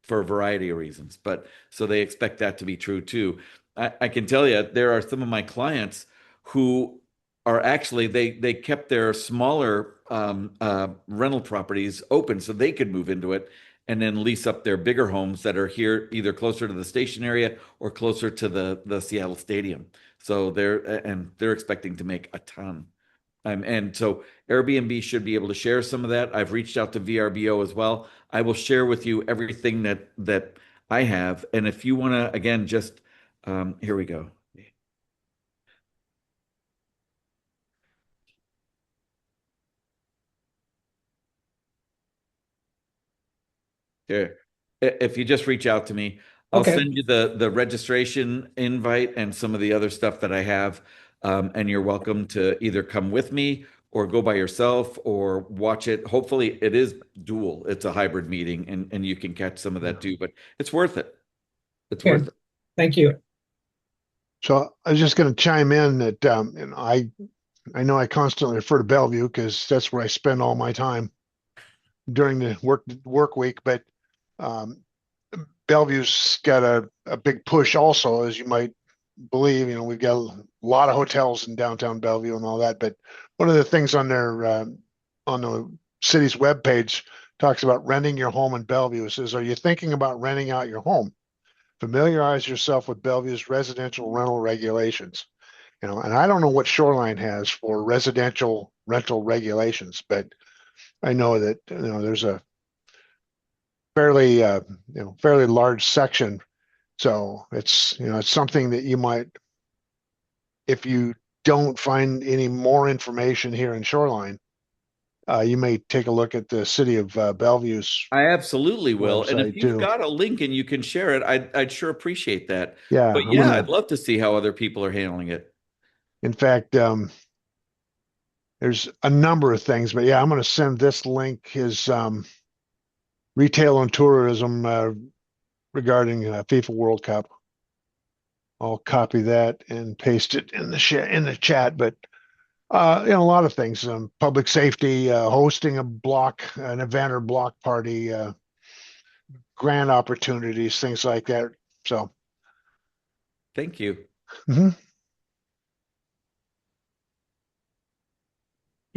for a variety of reasons, but so they expect that to be true too. I can tell you there are some of my clients who are actually they kept their smaller rental properties open so they could move into it and then lease up their bigger homes that are here either closer to the station area or closer to the Seattle Stadium. So they're expecting to make a ton. And so Airbnb should be able to share some of that. I've reached out to VRBO as well. I will share with you everything that I have. And if you want to, again, just here we go. Here, if you just reach out to me, I'll send you the registration invite and some of the other stuff that I have. And you're welcome to either come with me or go by yourself or watch it. Hopefully it is dual. It's a hybrid meeting and you can catch some of that too, but it's worth it. It's worth it. Thank you. So I was just going to chime in that, and I know I constantly refer to Bellevue because that's where I spend all my time during the work week, but Bellevue's got a big push also, as you might believe, we've got a lot of hotels in downtown Bellevue and all that, but one of the things on their on the city's webpage talks about renting your home in Bellevue. It says, "Are you thinking about renting out your home? Familiarize yourself with Bellevue's residential rental regulations." And I don't know what Shoreline has for residential rental regulations, but I know that there's a fairly large section. So it's something that you might, if you don't find any more information here in Shoreline, you may take a look at the city of Bellevue's I absolutely will. And if website you've too. got a link and you can share it, I'd sure appreciate that. Yeah, But yeah, I'd love to see how other people are handling it. in fact, there's a number of things, but yeah, I'm going to send this link, his retail and tourism regarding FIFA World Cup. I'll copy that and paste it in the chat. But a lot of things, public safety, hosting an event or block party, grant opportunities, things like that. So, thank you. Mm-hmm.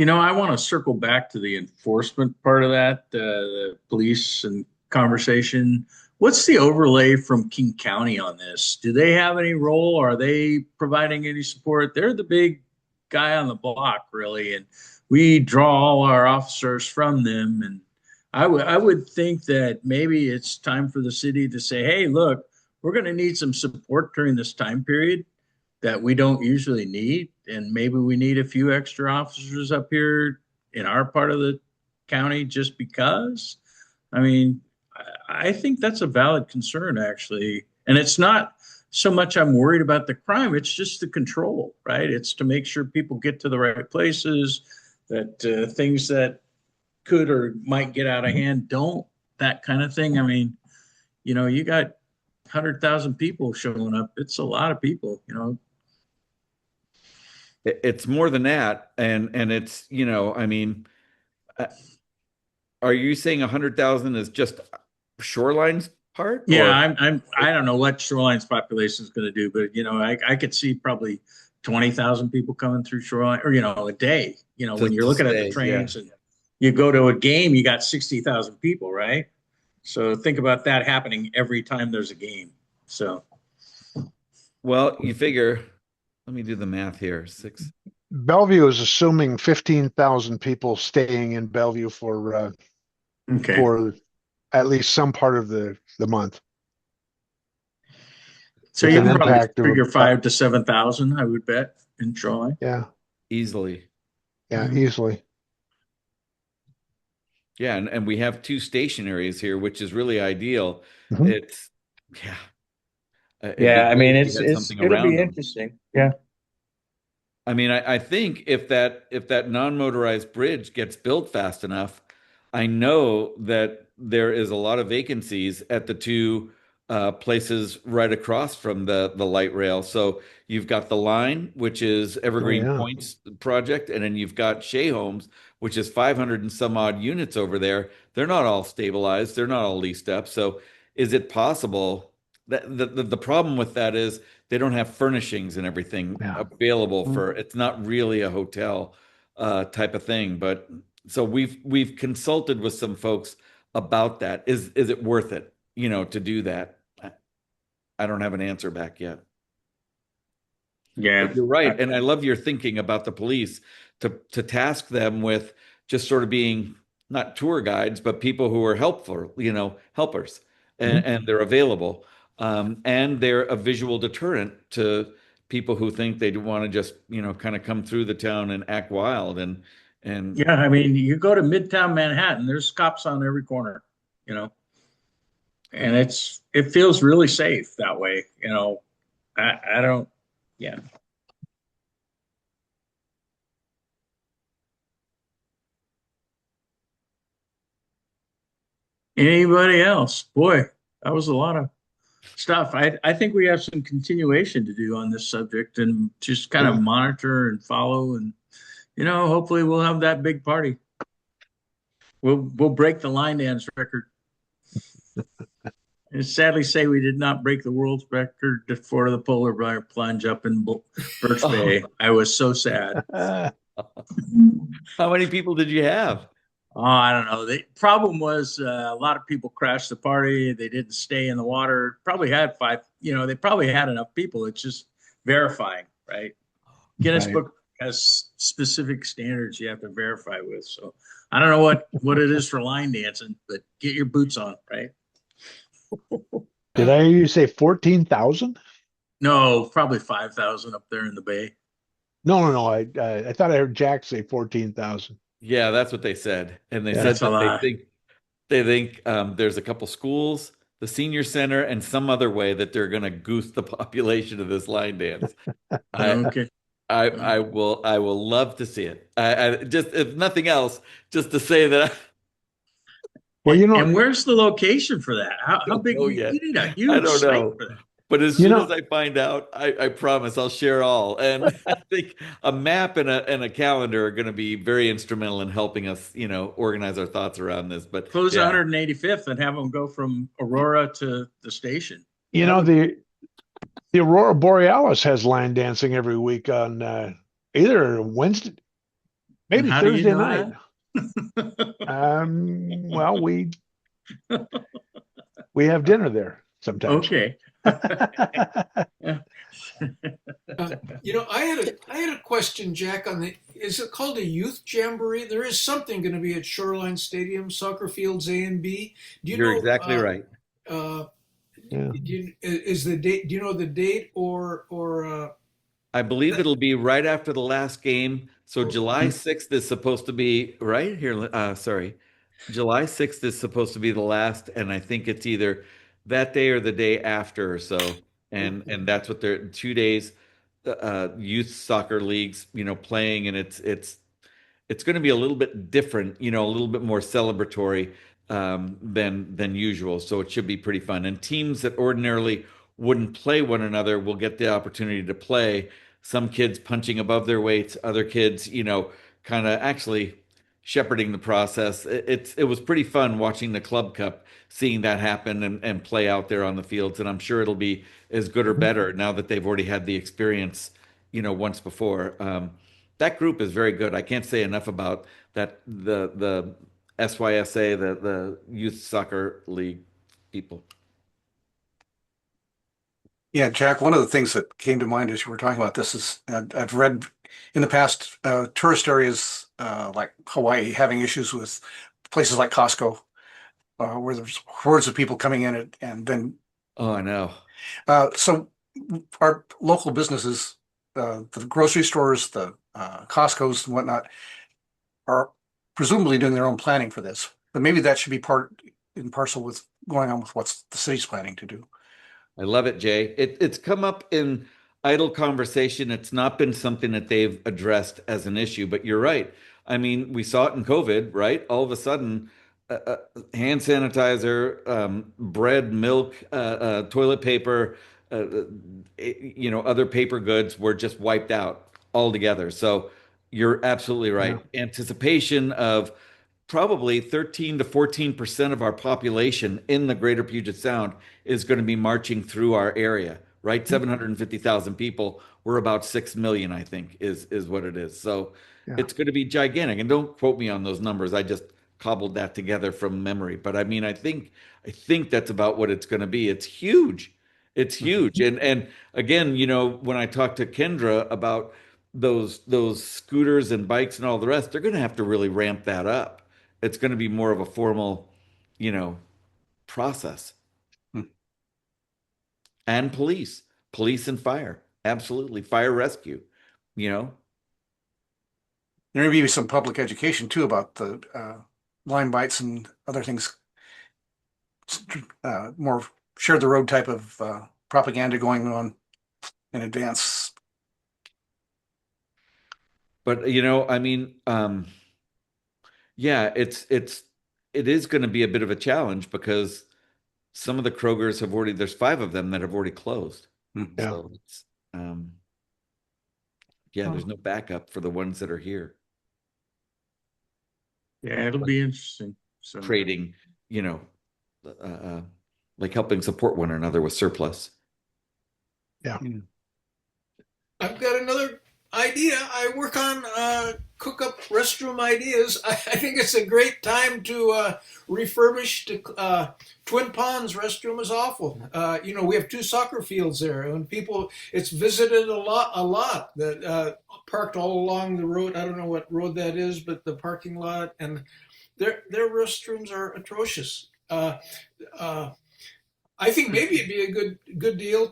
I want to circle back to the enforcement part of that, the police and conversation. What's the overlay from King County on this? Do they have any role? Are they providing any support? They're the big guy on the block, really, and we draw all our officers from them. And I would think that maybe it's time for the city to say, hey, look, we're going to need some support during this time period that we don't usually need. And maybe we need a few extra officers up here in our part of the county just because. I mean, I think that's a valid concern, actually. And it's not so much I'm worried about the crime, it's just the control, right? It's to make sure people get to the right places, that things that could or might get out of hand don't, that kind of thing. I mean, you got 100,000 people showing up. It's a lot of people, It's more than that. And it's, I mean, are you saying 100,000 is just Shoreline's part? Yeah, I don't know what Shoreline's population is going to do, but I could see probably 20,000 people coming through Shoreline, or a day. When you're looking at the trains and you go to a game, you got 60,000 people, right? So think about that happening every time there's a game. So, well, you figure. Let me do the math here. Bellevue is assuming 15,000 people staying in Bellevue for at least some part of the month. So you can probably figure 5,000 to 7,000, I would bet, in Shoreline. Yeah, easily. Yeah, easily. Yeah, and we have 2 station areas here, which is really ideal. Mm-hmm. It's I mean, it'll be interesting. Yeah. I mean, I think if that non-motorized bridge gets built fast enough, I know that there is a lot of vacancies at the 2 places right across from the light rail. So you've got the line, which is Evergreen Points project, and then you've got Shea Homes, which is 500 and some odd units over there. They're not all stabilized. They're not all leased up. So is it possible that the problem with that is they don't have furnishings and everything available for, it's not really a hotel type of thing. But so we've consulted with some folks about that. Is it worth it, to do that? I don't have an answer back yet. Yeah, but you're right. And I love your thinking about the police to task them with just sort of being not tour guides, but people who are helpful, helpers, and they're available. And they're a visual deterrent to people who think they want to just, kind of come through the town and act wild. And yeah, I mean, you go to Midtown Manhattan, there's cops on every corner, and it feels really safe that way. I don't, yeah. Anybody else? Boy, that was a lot of stuff. I think we have some continuation to do on this subject and just kind of monitor and follow, and hopefully we'll have that big party. We'll break the line dance record. And sadly say we did not break the world record for the polar bear plunge up in Birch Bay. I was so sad. How many people did you have? Oh, I don't know. The problem was a lot of people crashed the party. They didn't stay in the water. Probably had five, they probably had enough people. It's just verifying, right? Guinness Right. Book has specific standards you have to verify with. So I don't know what it is for line dancing, but get your boots on, right? Did I hear you say 14,000? No, probably 5,000 up there in the bay. No. I thought I heard Jack say 14,000. Yeah, that's what they said. And they Yeah. said That's a that lot. they think there's a couple schools, the senior center, and some other way that they're going to goose the population of this line dance. I, Okay. I will love to see it. I just, if nothing else, just to say that Well, And where's the location for that? How don't big? know You yet. need a I huge don't site know. for that. But as You soon know- as I find out, I promise I'll share all. And I think a map and a calendar are going to be very instrumental in helping us, organize our thoughts around this. But Close yeah. 185th and have them go from Aurora to the station. the Aurora Borealis has line dancing every week on either Wednesday, maybe And how do you Thursday know night. Well, we have dinner there sometimes. Okay. I had a question, Jack, is it called a youth jamboree? There is something going to be at Shoreline Stadium, soccer fields A and B. Do you You're know exactly right. Yeah. Is the date? Do you know the date or? I believe it'll be right after the last game. So July 6th is supposed to be right here. Sorry. July 6th is supposed to be the last, and I think it's either that day or the day after or so. And that's what they're 2 days, youth soccer leagues, playing, and it's going to be a little bit different, a little bit more celebratory than usual. So it should be pretty fun. And teams that ordinarily wouldn't play one another will get the opportunity to play. Some kids punching above their weights, other kids, kind of actually shepherding the process. It was pretty fun watching the Club Cup, seeing that happen and play out there on the fields. And I'm sure it'll be as good or better now that they've already had the experience, once before. That group is very good. I can't say enough about that. The SYSA, the Youth Soccer League people. Yeah, Jack, one of the things that came to mind as you were talking about this is I've read in the past tourist areas like Hawaii having issues with places like Costco where there's hordes of people coming in and then. Oh, I know. So our local businesses, the grocery stores, the Costco's and whatnot, are presumably doing their own planning for this. But maybe that should be part and parcel with going on with what the city's planning to do. I love it, Jay. It's come up in idle conversation. It's not been something that they've addressed as an issue, but you're right. I mean, we saw it in COVID, right? All of a sudden, hand sanitizer, bread, milk, toilet paper, other paper goods were just wiped out altogether. So you're absolutely right. Anticipation of probably 13 to 14% of our population in the greater Puget Sound is going to be marching through our area, right? 750,000 people. We're about 6 million, I think, is what it is. So it's going to be gigantic. And don't quote me on those numbers. I just cobbled that together from memory. But I mean, I think that's about what it's going to be. It's huge. It's huge. And again, when I talked to Kendra about those scooters and bikes and all the rest, they're going to have to really ramp that up. It's going to be more of a formal, process. And police and fire. Absolutely. Fire rescue, There may be some public education too about the line bites and other things. More share the road type of propaganda going on in advance. But I mean, yeah, it is going to be a bit of a challenge because some of the Krogers there's 5 of them that have already closed. So it's, there's no backup for the ones that are here. Yeah, it'll be interesting. So Creating, like helping support one another with surplus. Yeah. I've got another idea. I work on cook-up restroom ideas. I think it's a great time to refurbish the Twin Ponds restroom is awful. We have 2 soccer fields there, and it's visited a lot. That parked all along the road. I don't know what road that is, but the parking lot and their restrooms are atrocious. I think maybe it'd be a good deal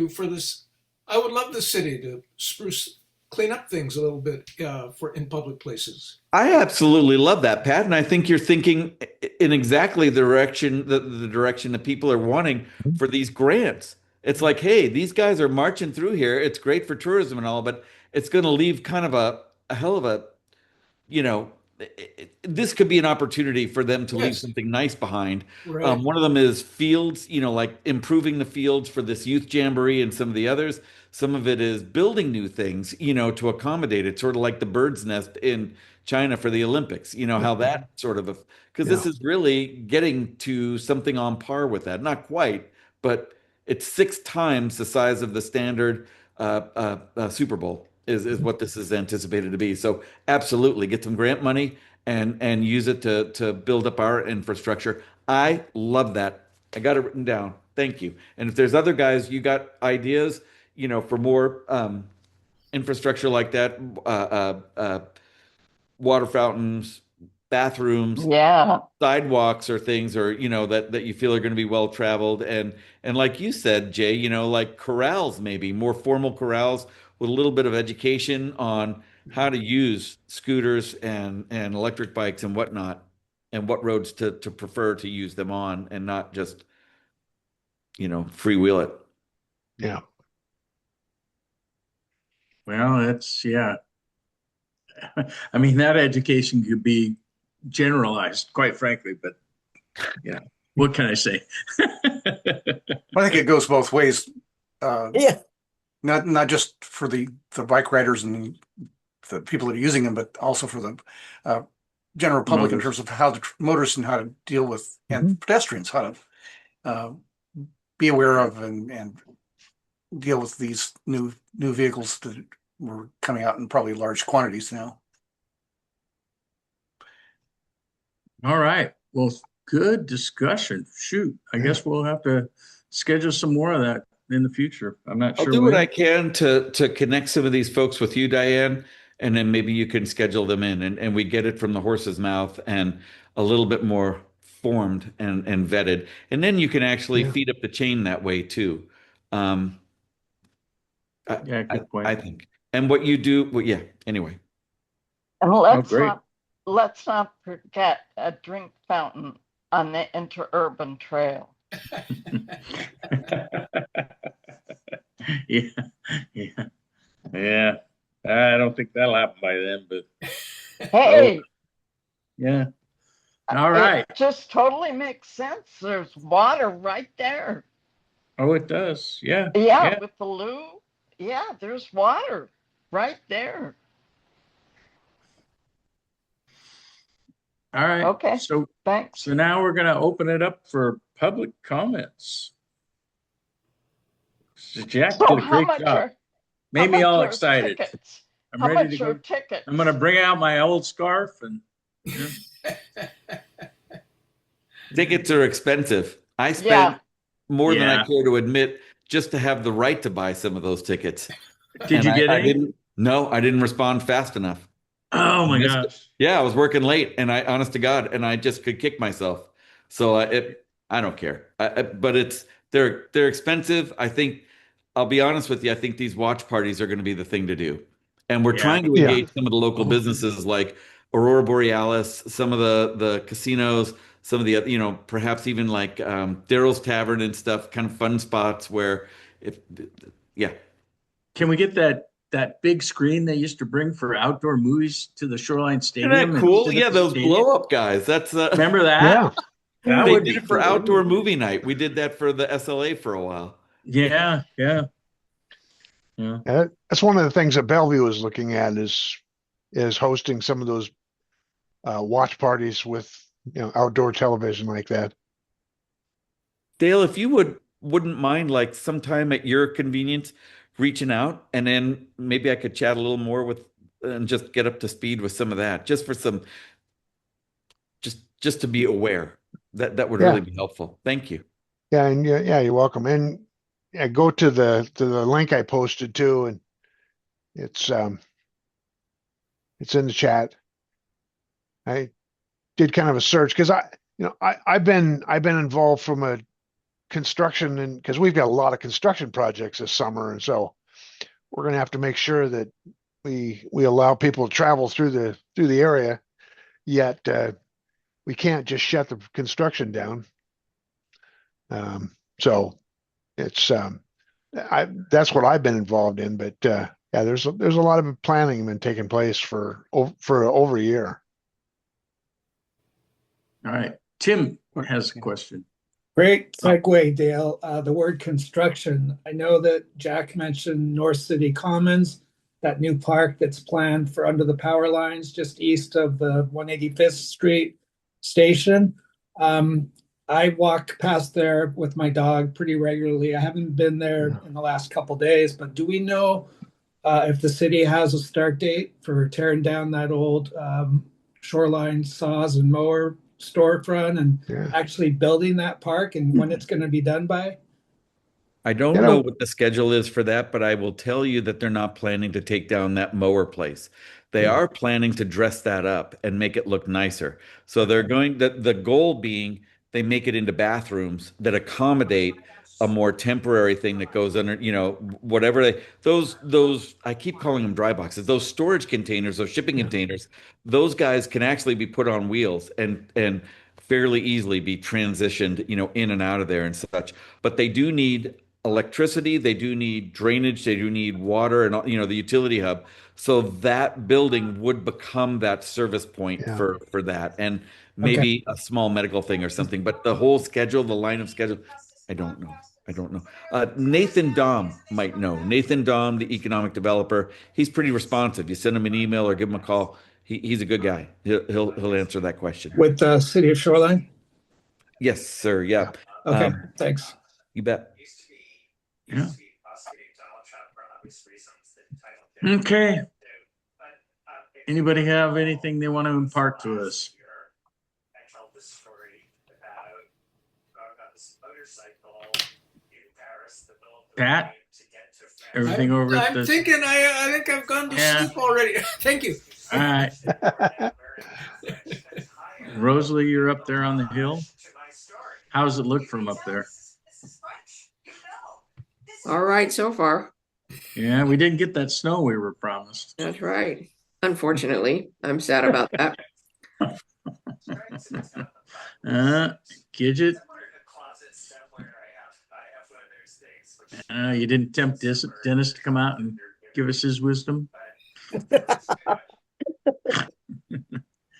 for this. I would love the city to clean up things a little bit in public places. I absolutely love that, Pat, and I think you're thinking in exactly the direction that people are wanting for these grants. It's like, hey, these guys are marching through here. It's great for tourism and all, but it's going to leave kind of a hell of a, you know, this could be an opportunity for them to leave Yes. something nice behind. Right. One of them is fields, like improving the fields for this youth jamboree and some of the others. Some of it is building new things, to accommodate it, sort of like the bird's nest in China for the Olympics, how that sort of, because this is really getting to something on par with that. Not quite, but it's 6 times the size of the standard Super Bowl is what this is anticipated to be. So absolutely get some grant money and use it to build up our infrastructure. I love that. I got it written down. Thank you. And if there's other guys, you got ideas, for more infrastructure like that, water fountains, bathrooms, Yeah. sidewalks or things, or that you feel are going to be well traveled, and like you said, Jay, like corrals, maybe more formal corrals with a little bit of education on how to use scooters and electric bikes and whatnot, and what roads to prefer to use them on, and not just freewheel it. Yeah. Well, yeah. I mean, that education could be generalized, quite frankly, but yeah, what can I say? I think it goes both ways. Yeah. Not just for the bike riders and the people that are using them, but also for the general public in terms of how the motorists and how to deal with, and pedestrians, how to be aware of and deal with these new vehicles that were coming out in probably large quantities now. All right. Well, good discussion. Shoot, I guess we'll have to schedule some more of that in the future. I'm not I'll sure do when. what I can to connect some of these folks with you, Diane, and then maybe you can schedule them in, and we get it from the horse's mouth and a little bit more formed and vetted. And then you can actually feed up the chain that way too. Yeah, good point. I think. And what you do, well, yeah, anyway. And great. let's not forget a drink fountain on the interurban trail. Yeah. I don't think that'll happen by then, but Hey, yeah. All right. it just totally makes sense. There's water right there. Oh, it does. Yeah. Yeah, with the loo. Yeah, there's water right there. All right. Okay. So Thanks. So now we're going to open it up for public comments. Jack So did a how great much job. are Made me all excited. tickets? I'm How ready much to are go. tickets? I'm going to bring out my old scarf and Tickets are expensive. I spent Yeah. more than I Yeah. care to admit just to have the right to buy some of those tickets. Did you get I any? didn't. No, I didn't respond fast enough. Oh my Missed it. gosh. Yeah, I was working late, and honest to God, and I just could kick myself. So I don't care. But they're expensive. I think I'll be honest with you. I think these watch parties are going to be the thing to do, and we're Yeah. trying to engage some of the local businesses like Aurora Borealis, some of the casinos, some of the perhaps even like Daryl's Tavern and stuff, kind of fun spots where yeah. Can we get that big screen they used to bring for outdoor movies to the Shoreline Stadium? Isn't that cool? instead of Yeah, the those stadium? blow up guys. That's Remember that? Yeah. That they would did be it for cool. outdoor movie night. We did that for the SLA for a while. Yeah. That's one of the things that Bellevue is looking at is hosting some of those watch parties with outdoor television like that. Dale, if you wouldn't mind, like sometime at your convenience, reaching out, and then maybe I could chat a little more with and just get up to speed with some of that, just for some, just to be aware. That would Yeah. really be helpful. Thank you. Yeah, and yeah, you're welcome. And yeah, go to the link I posted too, and it's in the chat. I did kind of a search because I've been involved from a construction, and because we've got a lot of construction projects this summer, and so we're going to have to make sure that we allow people to travel through the area, yet we can't just shut the construction down. So it's that's what I've been involved in, but yeah, there's a lot of planning been taking place for over a year. All right. Tim has a question. Great segue, Dale. The word construction. I know that Jack mentioned North City Commons, that new park that's planned for under the power lines just east of the 185th Street station. I walk past there with my dog pretty regularly. I haven't been there in the last couple of days, but do we know if the city has a start date for tearing down that old Shoreline saws and mower storefront and actually building that park, and when it's going to be done by? I don't know what the schedule is for that, but I will tell you that they're not planning to take down that mower place. They are planning to dress that up and make it look nicer. So they're going, the goal being they make it into bathrooms that accommodate a more temporary thing that goes under, whatever those, I keep calling them dry boxes, those storage containers, those shipping containers, those guys can actually be put on wheels and fairly easily be transitioned, in and out of there and such. But they do need electricity, they do need drainage, they do need water and, the utility hub. So that building would become that service point for that. And maybe a small medical thing or something, but the whole schedule, the line of schedule, I don't know. Nathan Dom might know. Nathan Dom, the economic developer, he's pretty responsive. You send him an email or give him a call. He's a good guy. He'll answer that question. With the city of Shoreline? Yes, sir. Yeah. Okay, thanks. You bet. Yeah. Okay. Anybody have anything they want to impart to us? Pat? Everything over at I'm thinking I think I've gone to sleep already. Thank you. All right. Rosalie, you're up there on the hill. How does it look from up there? All right, so far. Yeah, we didn't get that snow we were promised. That's right. Unfortunately, I'm sad about that. Gidget. You didn't tempt Dennis to come out and give us his wisdom.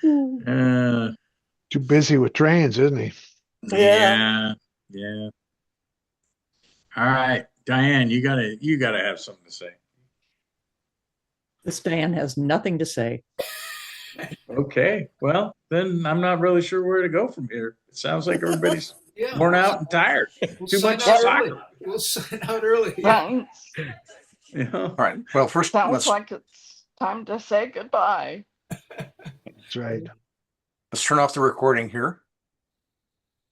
Too busy with trains, isn't he? Yeah. All right, Diane, you gotta have something to say. This Diane has nothing to say. Okay, well then I'm not really sure where to go from here. It sounds like everybody's worn out and tired. Too much soccer. We'll sign out early. Right. All right. Well, first, Sounds like it's time to say goodbye. That's right. Let's turn off the recording here.